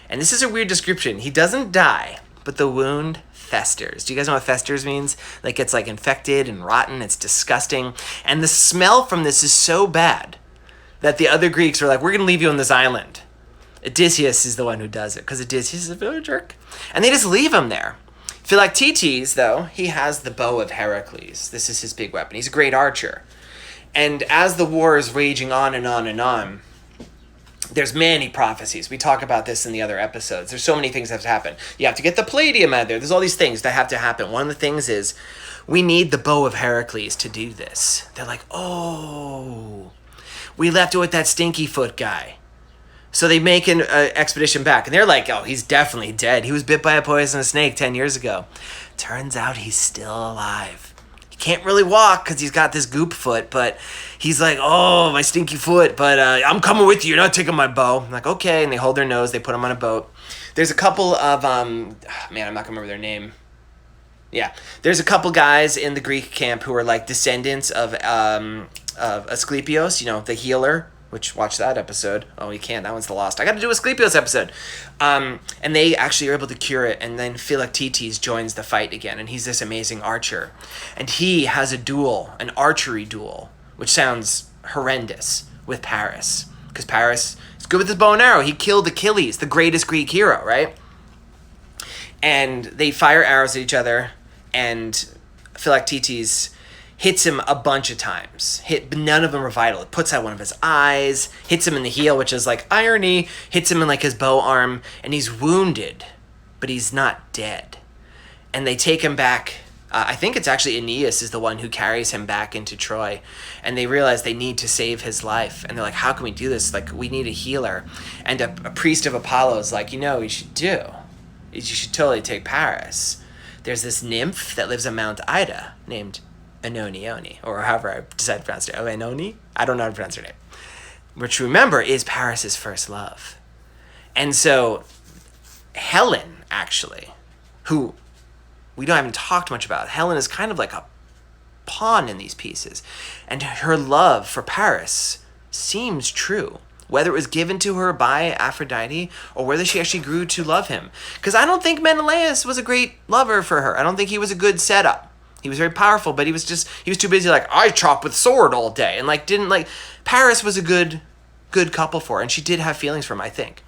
And this is a weird description. He doesn't die, but the wound festers. Do you guys know what festers means? Like it's like infected and rotten. It's disgusting. And the smell from this is so bad that the other Greeks were like, we're going to leave you on this island. Odysseus is the one who does it because Odysseus is a real jerk. And they just leave him there. Philoctetes, though, he has the bow of Heracles. This is his big weapon. He's a great archer. And as the war is raging on and on and on, there's many prophecies. We talk about this in the other episodes. There's so many things that have to happen. You have to get the Palladium out there. There's all these things that have to happen. One of the things is we need the bow of Heracles to do this. They're like, oh, we left it with that stinky foot guy. So they make an expedition back. And they're like, oh, he's definitely dead. He was bit by a poisonous snake 10 years ago. Turns out he's still alive. He can't really walk because he's got this goop foot. But he's like, oh, my stinky foot. But I'm coming with you. You're not taking my bow. I'm like, okay. And they hold their nose. They put him on a boat. There's a couple of, man, I'm not going to remember their name. Yeah. There's a couple guys in the Greek camp who are like descendants of Asclepios, you know, the healer. Which, watch that episode. Oh, you can't. That one's the lost. I got to do a Asclepios episode. And they actually are able to cure it. And then Philoctetes joins the fight again. And he's this amazing archer. And he has a duel, an archery duel, which sounds horrendous, with Paris. Because Paris is good with his bow and arrow. He killed Achilles, the greatest Greek hero, right? And they fire arrows at each other. And Philoctetes hits him a bunch of times. None of them are vital. It puts out one of his eyes, hits him in the heel, which is like irony, hits him in like his bow arm, and he's wounded, but he's not dead. And they take him back. I think it's actually Aeneas is the one who carries him back into Troy. And they realize they need to save his life. And they're like, how can we do this? Like, we need a healer. And a priest of Apollo is like, you know what you should do? You should totally take Paris. There's this nymph that lives on Mount Ida named Anonioni, or however I decide to pronounce it. Anoni? I don't know how to pronounce her name. Which, remember, is Paris's first love. And so, Helen, actually, who we haven't talked much about, Helen is kind of like a pawn in these pieces. And her love for Paris seems true. Whether it was given to her by Aphrodite, or whether she actually grew to love him. Because I don't think Menelaus was a great lover for her. I don't think he was a good setup. He was very powerful, but he was too busy like, I chop with sword all day. And Paris was a good couple for her. And she did have feelings for him, I think.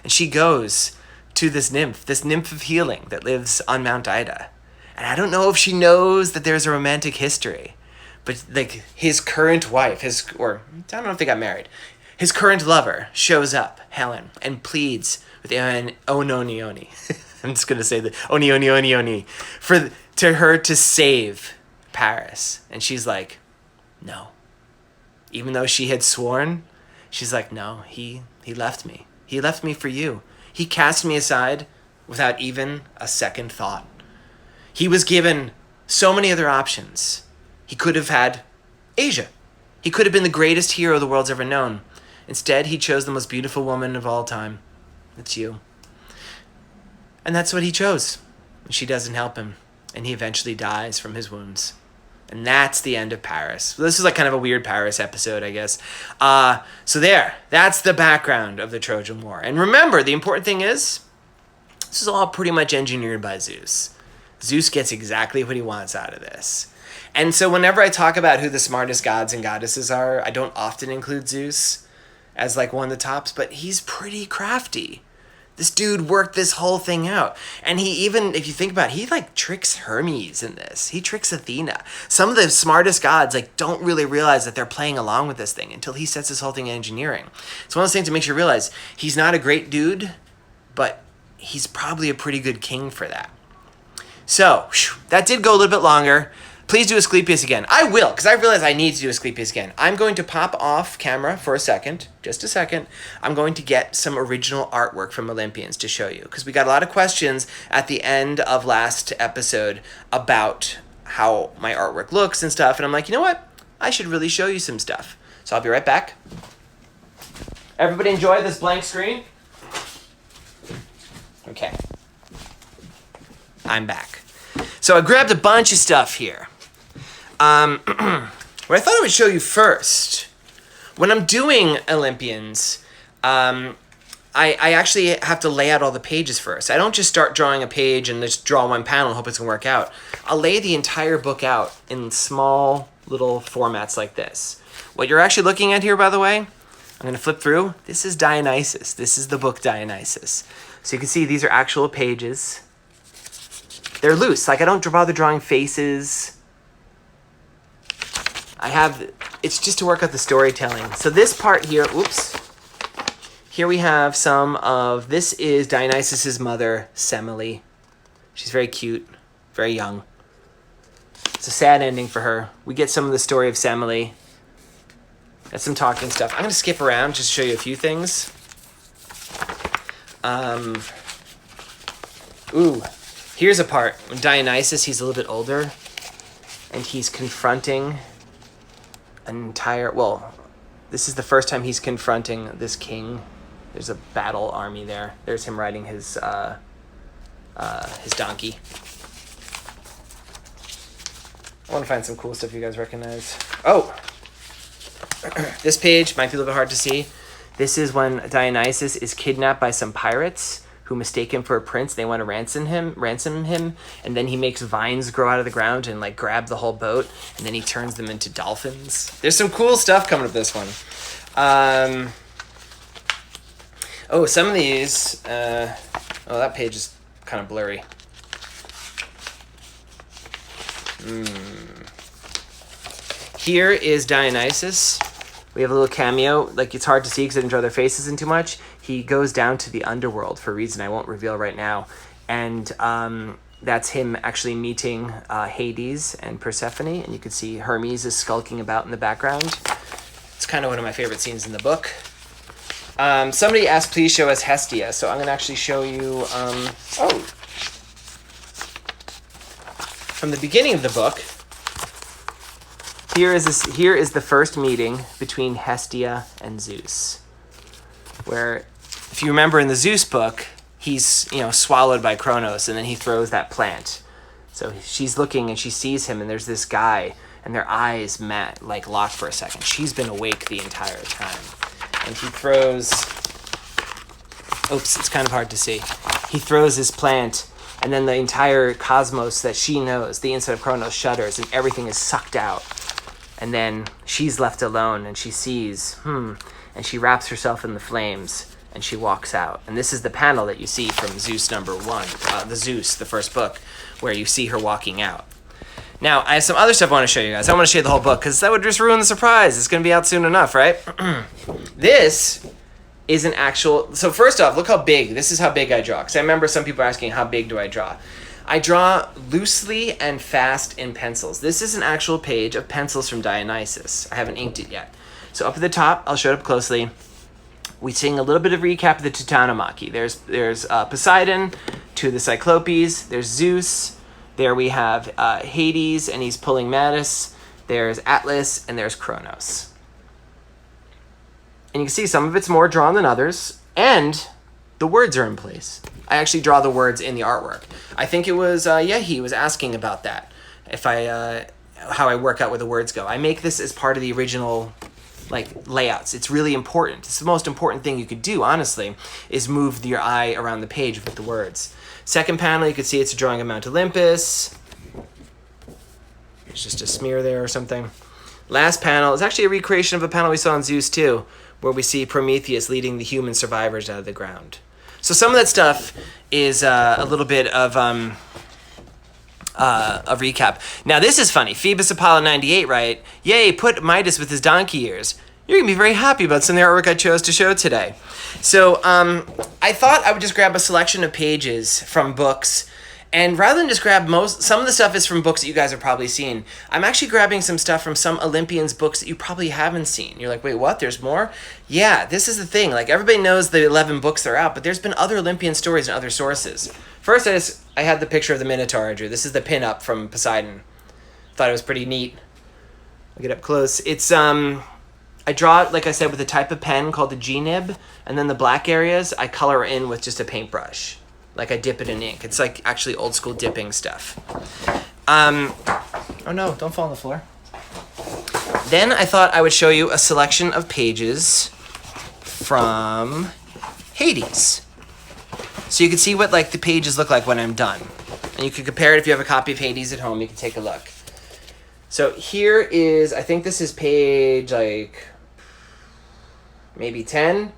And she goes to this nymph of healing that lives on Mount Ida. And I don't know if she knows that there's a romantic history. But like his current wife, I don't know if they got married. His current lover shows up, Helen, and pleads with Ononioni. I'm just going to say the Oni, to her to save Paris. And she's like, no. Even though she had sworn, she's like, no, he left me. He left me for you. He cast me aside without even a second thought. He was given so many other options. He could have had Asia. He could have been the greatest hero the world's ever known. Instead, he chose the most beautiful woman of all time. It's you. And that's what he chose. She doesn't help him. And he eventually dies from his wounds. And that's the end of Paris. This is like kind of a weird Paris episode, I guess. So that's the background of the Trojan War. And remember, the important thing is, this is all pretty much engineered by Zeus. Zeus gets exactly what he wants out of this. And so whenever I talk about who the smartest gods and goddesses are, I don't often include Zeus as like one of the tops, but he's pretty crafty. This dude worked this whole thing out. And he even, if you think about it, he like tricks Hermes in this. He tricks Athena. Some of the smartest gods like don't really realize that they're playing along with this thing until he sets this whole thing in engineering. It's one of those things that makes you realize he's not a great dude, but he's probably a pretty good king for that. So, that did go a little bit longer. Please do Asclepius again. I will, because I realize I need to do Asclepius again. I'm going to pop off camera for a second, just a second. I'm going to get some original artwork from Olympians to show you, because we got a lot of questions at the end of last episode about how my artwork looks and stuff, and I'm like, you know what? I should really show you some stuff. So I'll be right back. Everybody enjoy this blank screen? Okay. I'm back. So I grabbed a bunch of stuff here. What I thought I would show you first, when I'm doing Olympians, I actually have to lay out all the pages first. I don't just start drawing a page and just draw one panel and hope it's going to work out. I'll lay the entire book out in small little formats like this. What you're actually looking at here, by the way, I'm going to flip through. This is Dionysus. This is the book Dionysus. So you can see these are actual pages. They're loose. Like, I don't bother drawing faces. It's just to work out the storytelling. So this part here, oops. Here we have this is Dionysus's mother, Semele. She's very cute, very young. It's a sad ending for her. We get some of the story of Semele. That's some talking stuff. I'm going to skip around just to show you a few things. Here's a part. When Dionysus, he's a little bit older, and he's confronting this is the first time he's confronting this king. There's a battle army there. There's him riding his donkey. I want to find some cool stuff you guys recognize. Oh! This page might be a little bit hard to see. This is when Dionysus is kidnapped by some pirates who mistake him for a prince. They want to ransom him, and then he makes vines grow out of the ground and like grab the whole boat, and then he turns them into dolphins. There's some cool stuff coming with this one. Some of these, that page is kind of blurry. Here is Dionysus. We have a little cameo. Like, it's hard to see because I didn't draw their faces in too much. He goes down to the underworld for a reason I won't reveal right now. And that's him actually meeting Hades and Persephone. And you can see Hermes is skulking about in the background. It's kind of one of my favorite scenes in the book. Somebody asked, please show us Hestia. So I'm going to actually show you... From the beginning of the book... Here is the first meeting between Hestia and Zeus, where, if you remember in the Zeus book, he's swallowed by Kronos, and then he throws that plant. So she's looking and she sees him, and there's this guy, and their eyes lock for a second. She's been awake the entire time, and he throws. Oops, it's kind of hard to see. He throws his plant, and then the entire cosmos that she knows, the inside of Kronos, shudders, and everything is sucked out. And then she's left alone, and she sees, and she wraps herself in the flames, and she walks out. And this is the panel that you see from Zeus #1, the first book, where you see her walking out. Now, I have some other stuff I want to show you guys. I don't want to show you the whole book, because that would just ruin the surprise. It's going to be out soon enough, right? This is an actual... So first off, look how big. This is how big I draw, because I remember some people asking, how big do I draw? I draw loosely and fast in pencils. This is an actual page of pencils from Dionysus. I haven't inked it yet. So up at the top, I'll show it up closely. We sing a little bit of recap of the Teutonomachy. There's Poseidon, two of the Cyclopes. There's Zeus. There we have Hades, and he's pulling Metis. There's Atlas, and there's Kronos. And you can see some of it's more drawn than others, and the words are in place. I actually draw the words in the artwork. I think it was he was asking about that. How I work out where the words go. I make this as part of the original layouts. It's really important. It's the most important thing you could do, honestly, is move your eye around the page with the words. Second panel, you can see it's a drawing of Mount Olympus. There's just a smear there or something. Last panel is actually a recreation of a panel we saw in Zeus too, where we see Prometheus leading the human survivors out of the ground. So some of that stuff is a little bit of a recap. Now this is funny. Phoebus Apollo 98, right? Yay, put Midas with his donkey ears. You're going to be very happy about some of the artwork I chose to show today. So I thought I would just grab a selection of pages from books. And rather than just grab some of the stuff is from books that you guys have probably seen. I'm actually grabbing some stuff from some Olympians books that you probably haven't seen. You're like, wait, what? There's more? Yeah, this is the thing. Like, everybody knows the 11 books that are out, but there's been other Olympian stories in other sources. First, I had the picture of the Minotaur I drew. This is the pin-up from Poseidon. Thought it was pretty neat. I'll get up close. It's, I draw it, like I said, with a type of pen called the G-nib, and then the black areas I color in with just a paintbrush. Like I dip it in ink. It's like actually old school dipping stuff. Oh no, don't fall on the floor. Then I thought I would show you a selection of pages from Hades. So you can see what like the pages look like when I'm done. And you can compare it if you have a copy of Hades at home, you can take a look. So here is, I think this is page like maybe 10.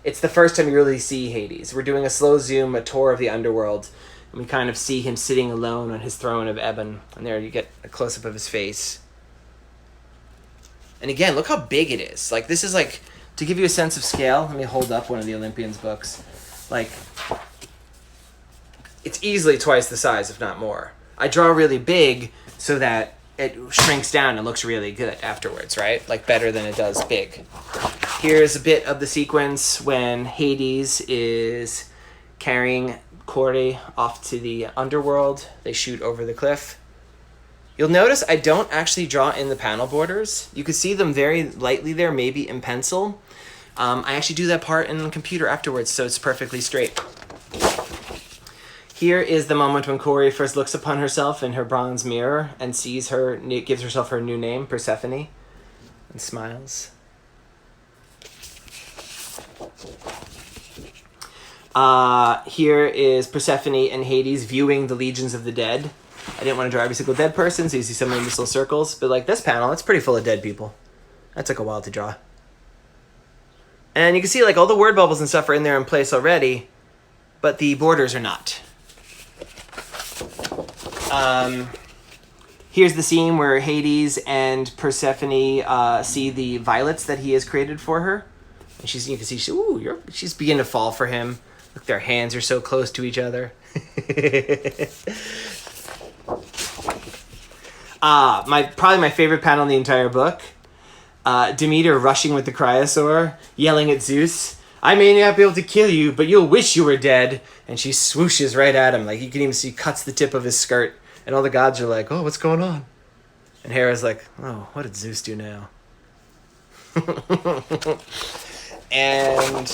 It's the first time you really see Hades. We're doing a slow zoom, a tour of the underworld, and we kind of see him sitting alone on his throne of ebon. And there you get a close-up of his face. And again, look how big it is. Like, this is like, to give you a sense of scale, let me hold up one of the Olympians books. Like, it's easily twice the size, if not more. I draw really big so that it shrinks down and looks really good afterwards, right? Like, better than it does big. Here's a bit of the sequence when Hades is carrying Corey off to the underworld. They shoot over the cliff. You'll notice I don't actually draw in the panel borders. You can see them very lightly there, maybe in pencil. I actually do that part in the computer afterwards, so it's perfectly straight. Here is the moment when Corey first looks upon herself in her bronze mirror and sees her, gives herself her new name, Persephone, and smiles. Here is Persephone and Hades viewing the legions of the dead. I didn't want to draw every single dead person, so you see some of these little circles. But like this panel, it's pretty full of dead people. That took a while to draw. And you can see like all the word bubbles and stuff are in there in place already, but the borders are not. Here's the scene where Hades and Persephone see the violets that he has created for her. And you can see, she's beginning to fall for him. Look, their hands are so close to each other. Probably my favorite panel in the entire book. Demeter rushing with the cryosaur, yelling at Zeus, "I may not be able to kill you, but you'll wish you were dead." And she swooshes right at him. Like, you can even see cuts the tip of his skirt. And all the gods are like, "Oh, what's going on?" And Hera's like, "Oh, what did Zeus do now?" And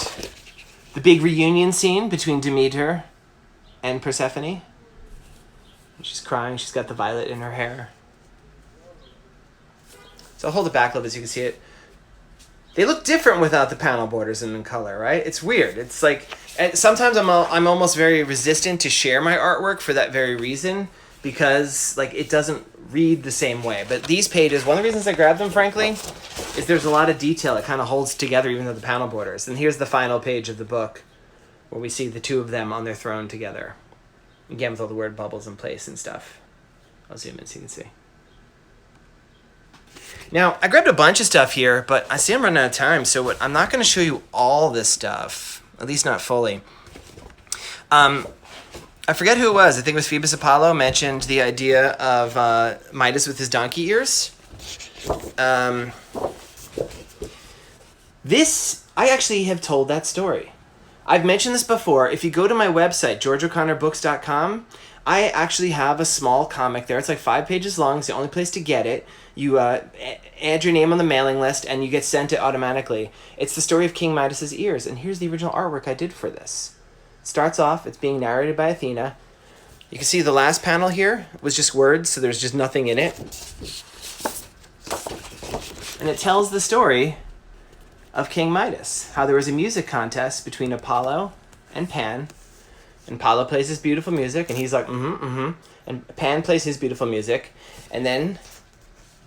the big reunion scene between Demeter and Persephone. She's crying. She's got the violet in her hair. So I'll hold it back a little bit so you can see it. They look different without the panel borders and in color, right? It's weird. It's like, and sometimes I'm almost very resistant to share my artwork for that very reason, because like it doesn't read the same way. But these pages, one of the reasons I grabbed them, frankly, is there's a lot of detail. It kind of holds together even though the panel borders. And here's the final page of the book where we see the two of them on their throne together. Again, with all the word bubbles in place and stuff. I'll zoom in so you can see. Now, I grabbed a bunch of stuff here, but I see I'm running out of time, so I'm not going to show you all this stuff, at least not fully. I forget who it was. I think it was Phoebus Apollo mentioned the idea of Midas with his donkey ears. I actually have told that story. I've mentioned this before. If you go to my website, georgeoconnorbooks.com, I actually have a small comic there. It's like 5 pages long. It's the only place to get it. You add your name on the mailing list, and you get sent it automatically. It's the story of King Midas's ears, and here's the original artwork I did for this. It starts off, it's being narrated by Athena. You can see the last panel here was just words, so there's just nothing in it. And it tells the story of King Midas, how there was a music contest between Apollo and Pan. And Apollo plays his beautiful music, and he's like, And Pan plays his beautiful music, and then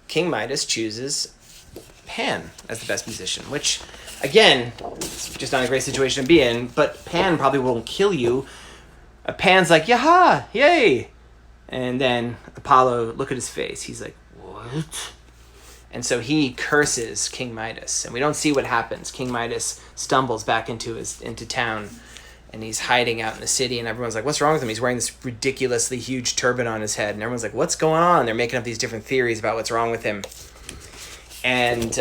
King Midas chooses Pan as the best musician, which Again, it's just not a great situation to be in, but Pan probably won't kill you. Pan's like, yaha, yay! And then Apollo, look at his face. He's like, what? And so he curses King Midas, and we don't see what happens. King Midas stumbles back into town, and he's hiding out in the city, and everyone's like, what's wrong with him? He's wearing this ridiculously huge turban on his head, and everyone's like, what's going on? They're making up these different theories about what's wrong with him. And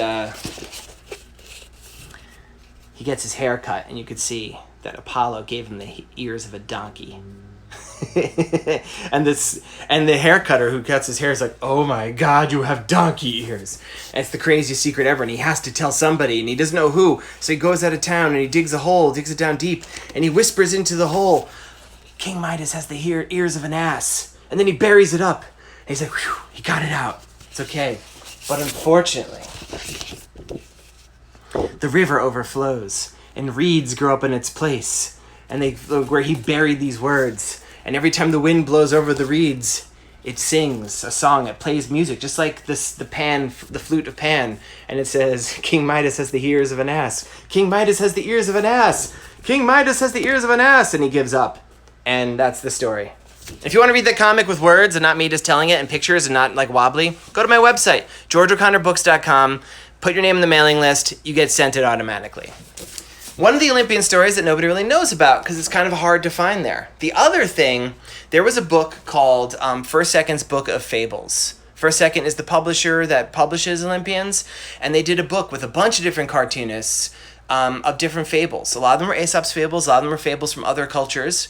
he gets his hair cut, and you could see that Apollo gave him the ears of a donkey. and the hair cutter who cuts his hair is like, oh my god, you have donkey ears. And it's the craziest secret ever, and he has to tell somebody, and he doesn't know who. So he goes out of town, and he digs a hole, digs it down deep, and he whispers into the hole, King Midas has the ears of an ass. And then he buries it up, and he's like, whew, he got it out. It's okay. But unfortunately, the river overflows, and reeds grow up in its place, and where he buried these words. And every time the wind blows over the reeds, it sings a song. It plays music, just like the flute of Pan. And it says, King Midas has the ears of an ass. King Midas has the ears of an ass. King Midas has the ears of an ass. And he gives up. And that's the story. If you want to read the comic with words and not me just telling it and pictures and not like wobbly, go to my website, georgeoconnorbooks.com. Put your name in the mailing list. You get sent it automatically. One of the Olympian stories that nobody really knows about because it's kind of hard to find there. The other thing, there was a book called First Second's Book of Fables. First Second is the publisher that publishes Olympians, and they did a book with a bunch of different cartoonists of different fables. A lot of them were Aesop's fables, a lot of them were fables from other cultures.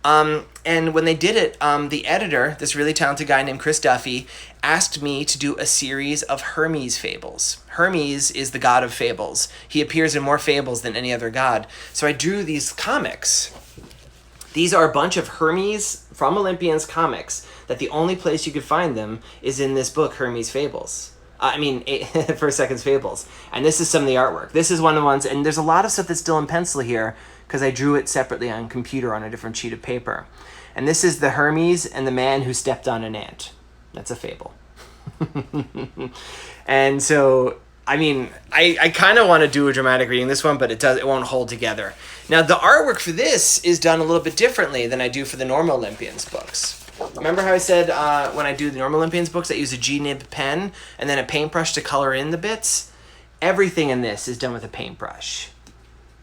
And when they did it, the editor, this really talented guy named Chris Duffy, asked me to do a series of Hermes fables. Hermes is the god of fables. He appears in more fables than any other god. So I drew these comics. These are a bunch of Hermes from Olympians comics that the only place you could find them is in this book, Hermes Fables. First Second's Fables. And this is some of the artwork. This is one of the ones, and there's a lot of stuff that's still in pencil here because I drew it separately on computer on a different sheet of paper. And this is the Hermes and the man who stepped on an ant. That's a fable. And so, I kind of want to do a dramatic reading this one, but it won't hold together. Now, the artwork for this is done a little bit differently than I do for the normal Olympians books. Remember how I said when I do the normal Olympians books, I use a G-nib pen and then a paintbrush to color in the bits? Everything in this is done with a paintbrush.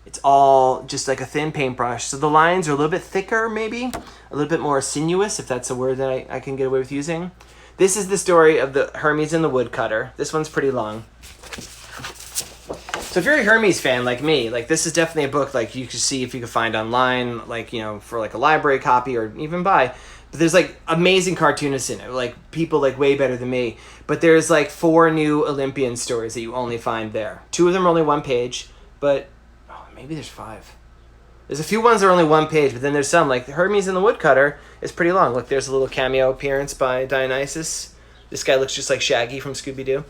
It's all just like a thin paintbrush. So the lines are a little bit thicker, maybe. A little bit more sinuous, if that's a word that I can get away with using. This is the story of the Hermes and the woodcutter. This one's pretty long. So if you're a Hermes fan like me, this is definitely a book you could see if you could find online, for a library copy or even buy. But there's amazing cartoonists in it, people way better than me. But there's 4 new Olympian stories that you only find there. 2 of them are only 1 page, but maybe there's 5. There's a few ones that are only 1 page, but then there's some Hermes and the Woodcutter is pretty long. Look, there's a little cameo appearance by Dionysus. This guy looks just like Shaggy from Scooby-Doo.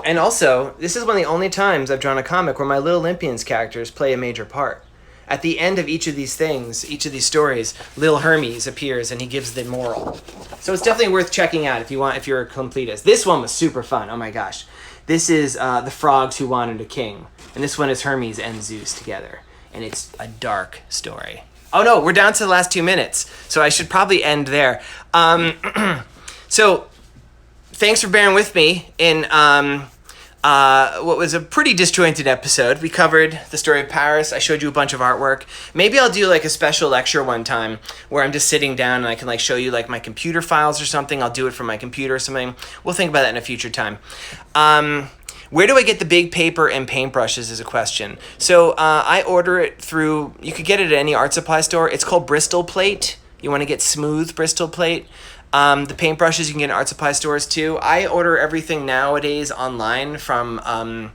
And also, this is one of the only times I've drawn a comic where my Little Olympians characters play a major part. At the end of each of these things, each of these stories, Lil Hermes appears and he gives the moral. So it's definitely worth checking out if you're a completist. This one was super fun. Oh my gosh. This is the frogs who wanted a king. And this one is Hermes and Zeus together. And it's a dark story. Oh no, we're down to the last 2 minutes. So I should probably end there. So thanks for bearing with me in what was a pretty disjointed episode. We covered the story of Paris. I showed you a bunch of artwork. Maybe I'll do a special lecture one time where I'm just sitting down and I can show you my computer files or something. I'll do it from my computer or something. We'll think about that in a future time. Where do I get the big paper and paintbrushes is a question. So I order it through, you could get it at any art supply store. It's called Bristol Plate. You want to get smooth Bristol Plate. The paintbrushes you can get in art supply stores too. I order everything nowadays online from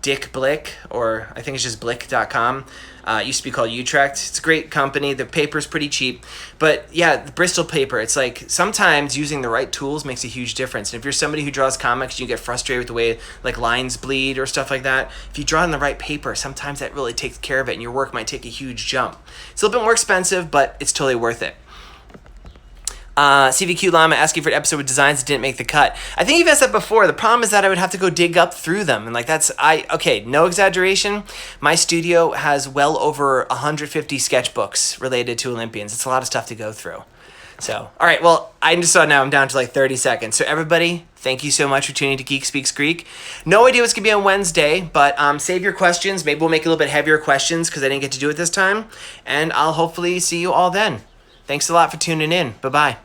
Dick Blick, or I think it's just blick.com. It used to be called Utrecht. It's a great company. The paper's pretty cheap. But yeah, the Bristol paper, it's sometimes using the right tools makes a huge difference. And if you're somebody who draws comics, you get frustrated with the way lines bleed or stuff like that. If you draw on the right paper, sometimes that really takes care of it and your work might take a huge jump. It's a little bit more expensive, but it's totally worth it. CVQ Llama asking for an episode with designs that didn't make the cut. I think you've asked that before. The problem is that I would have to go dig up through them. And like no exaggeration. My studio has well over 150 sketchbooks related to Olympians. It's a lot of stuff to go through. So, all right, well, I just saw now I'm down to like 30 seconds. So everybody, thank you so much for tuning to Geek Speaks Greek. No idea what's going to be on Wednesday, but save your questions. Maybe we'll make a little bit heavier questions because I didn't get to do it this time. And I'll hopefully see you all then. Thanks a lot for tuning in. Bye-bye.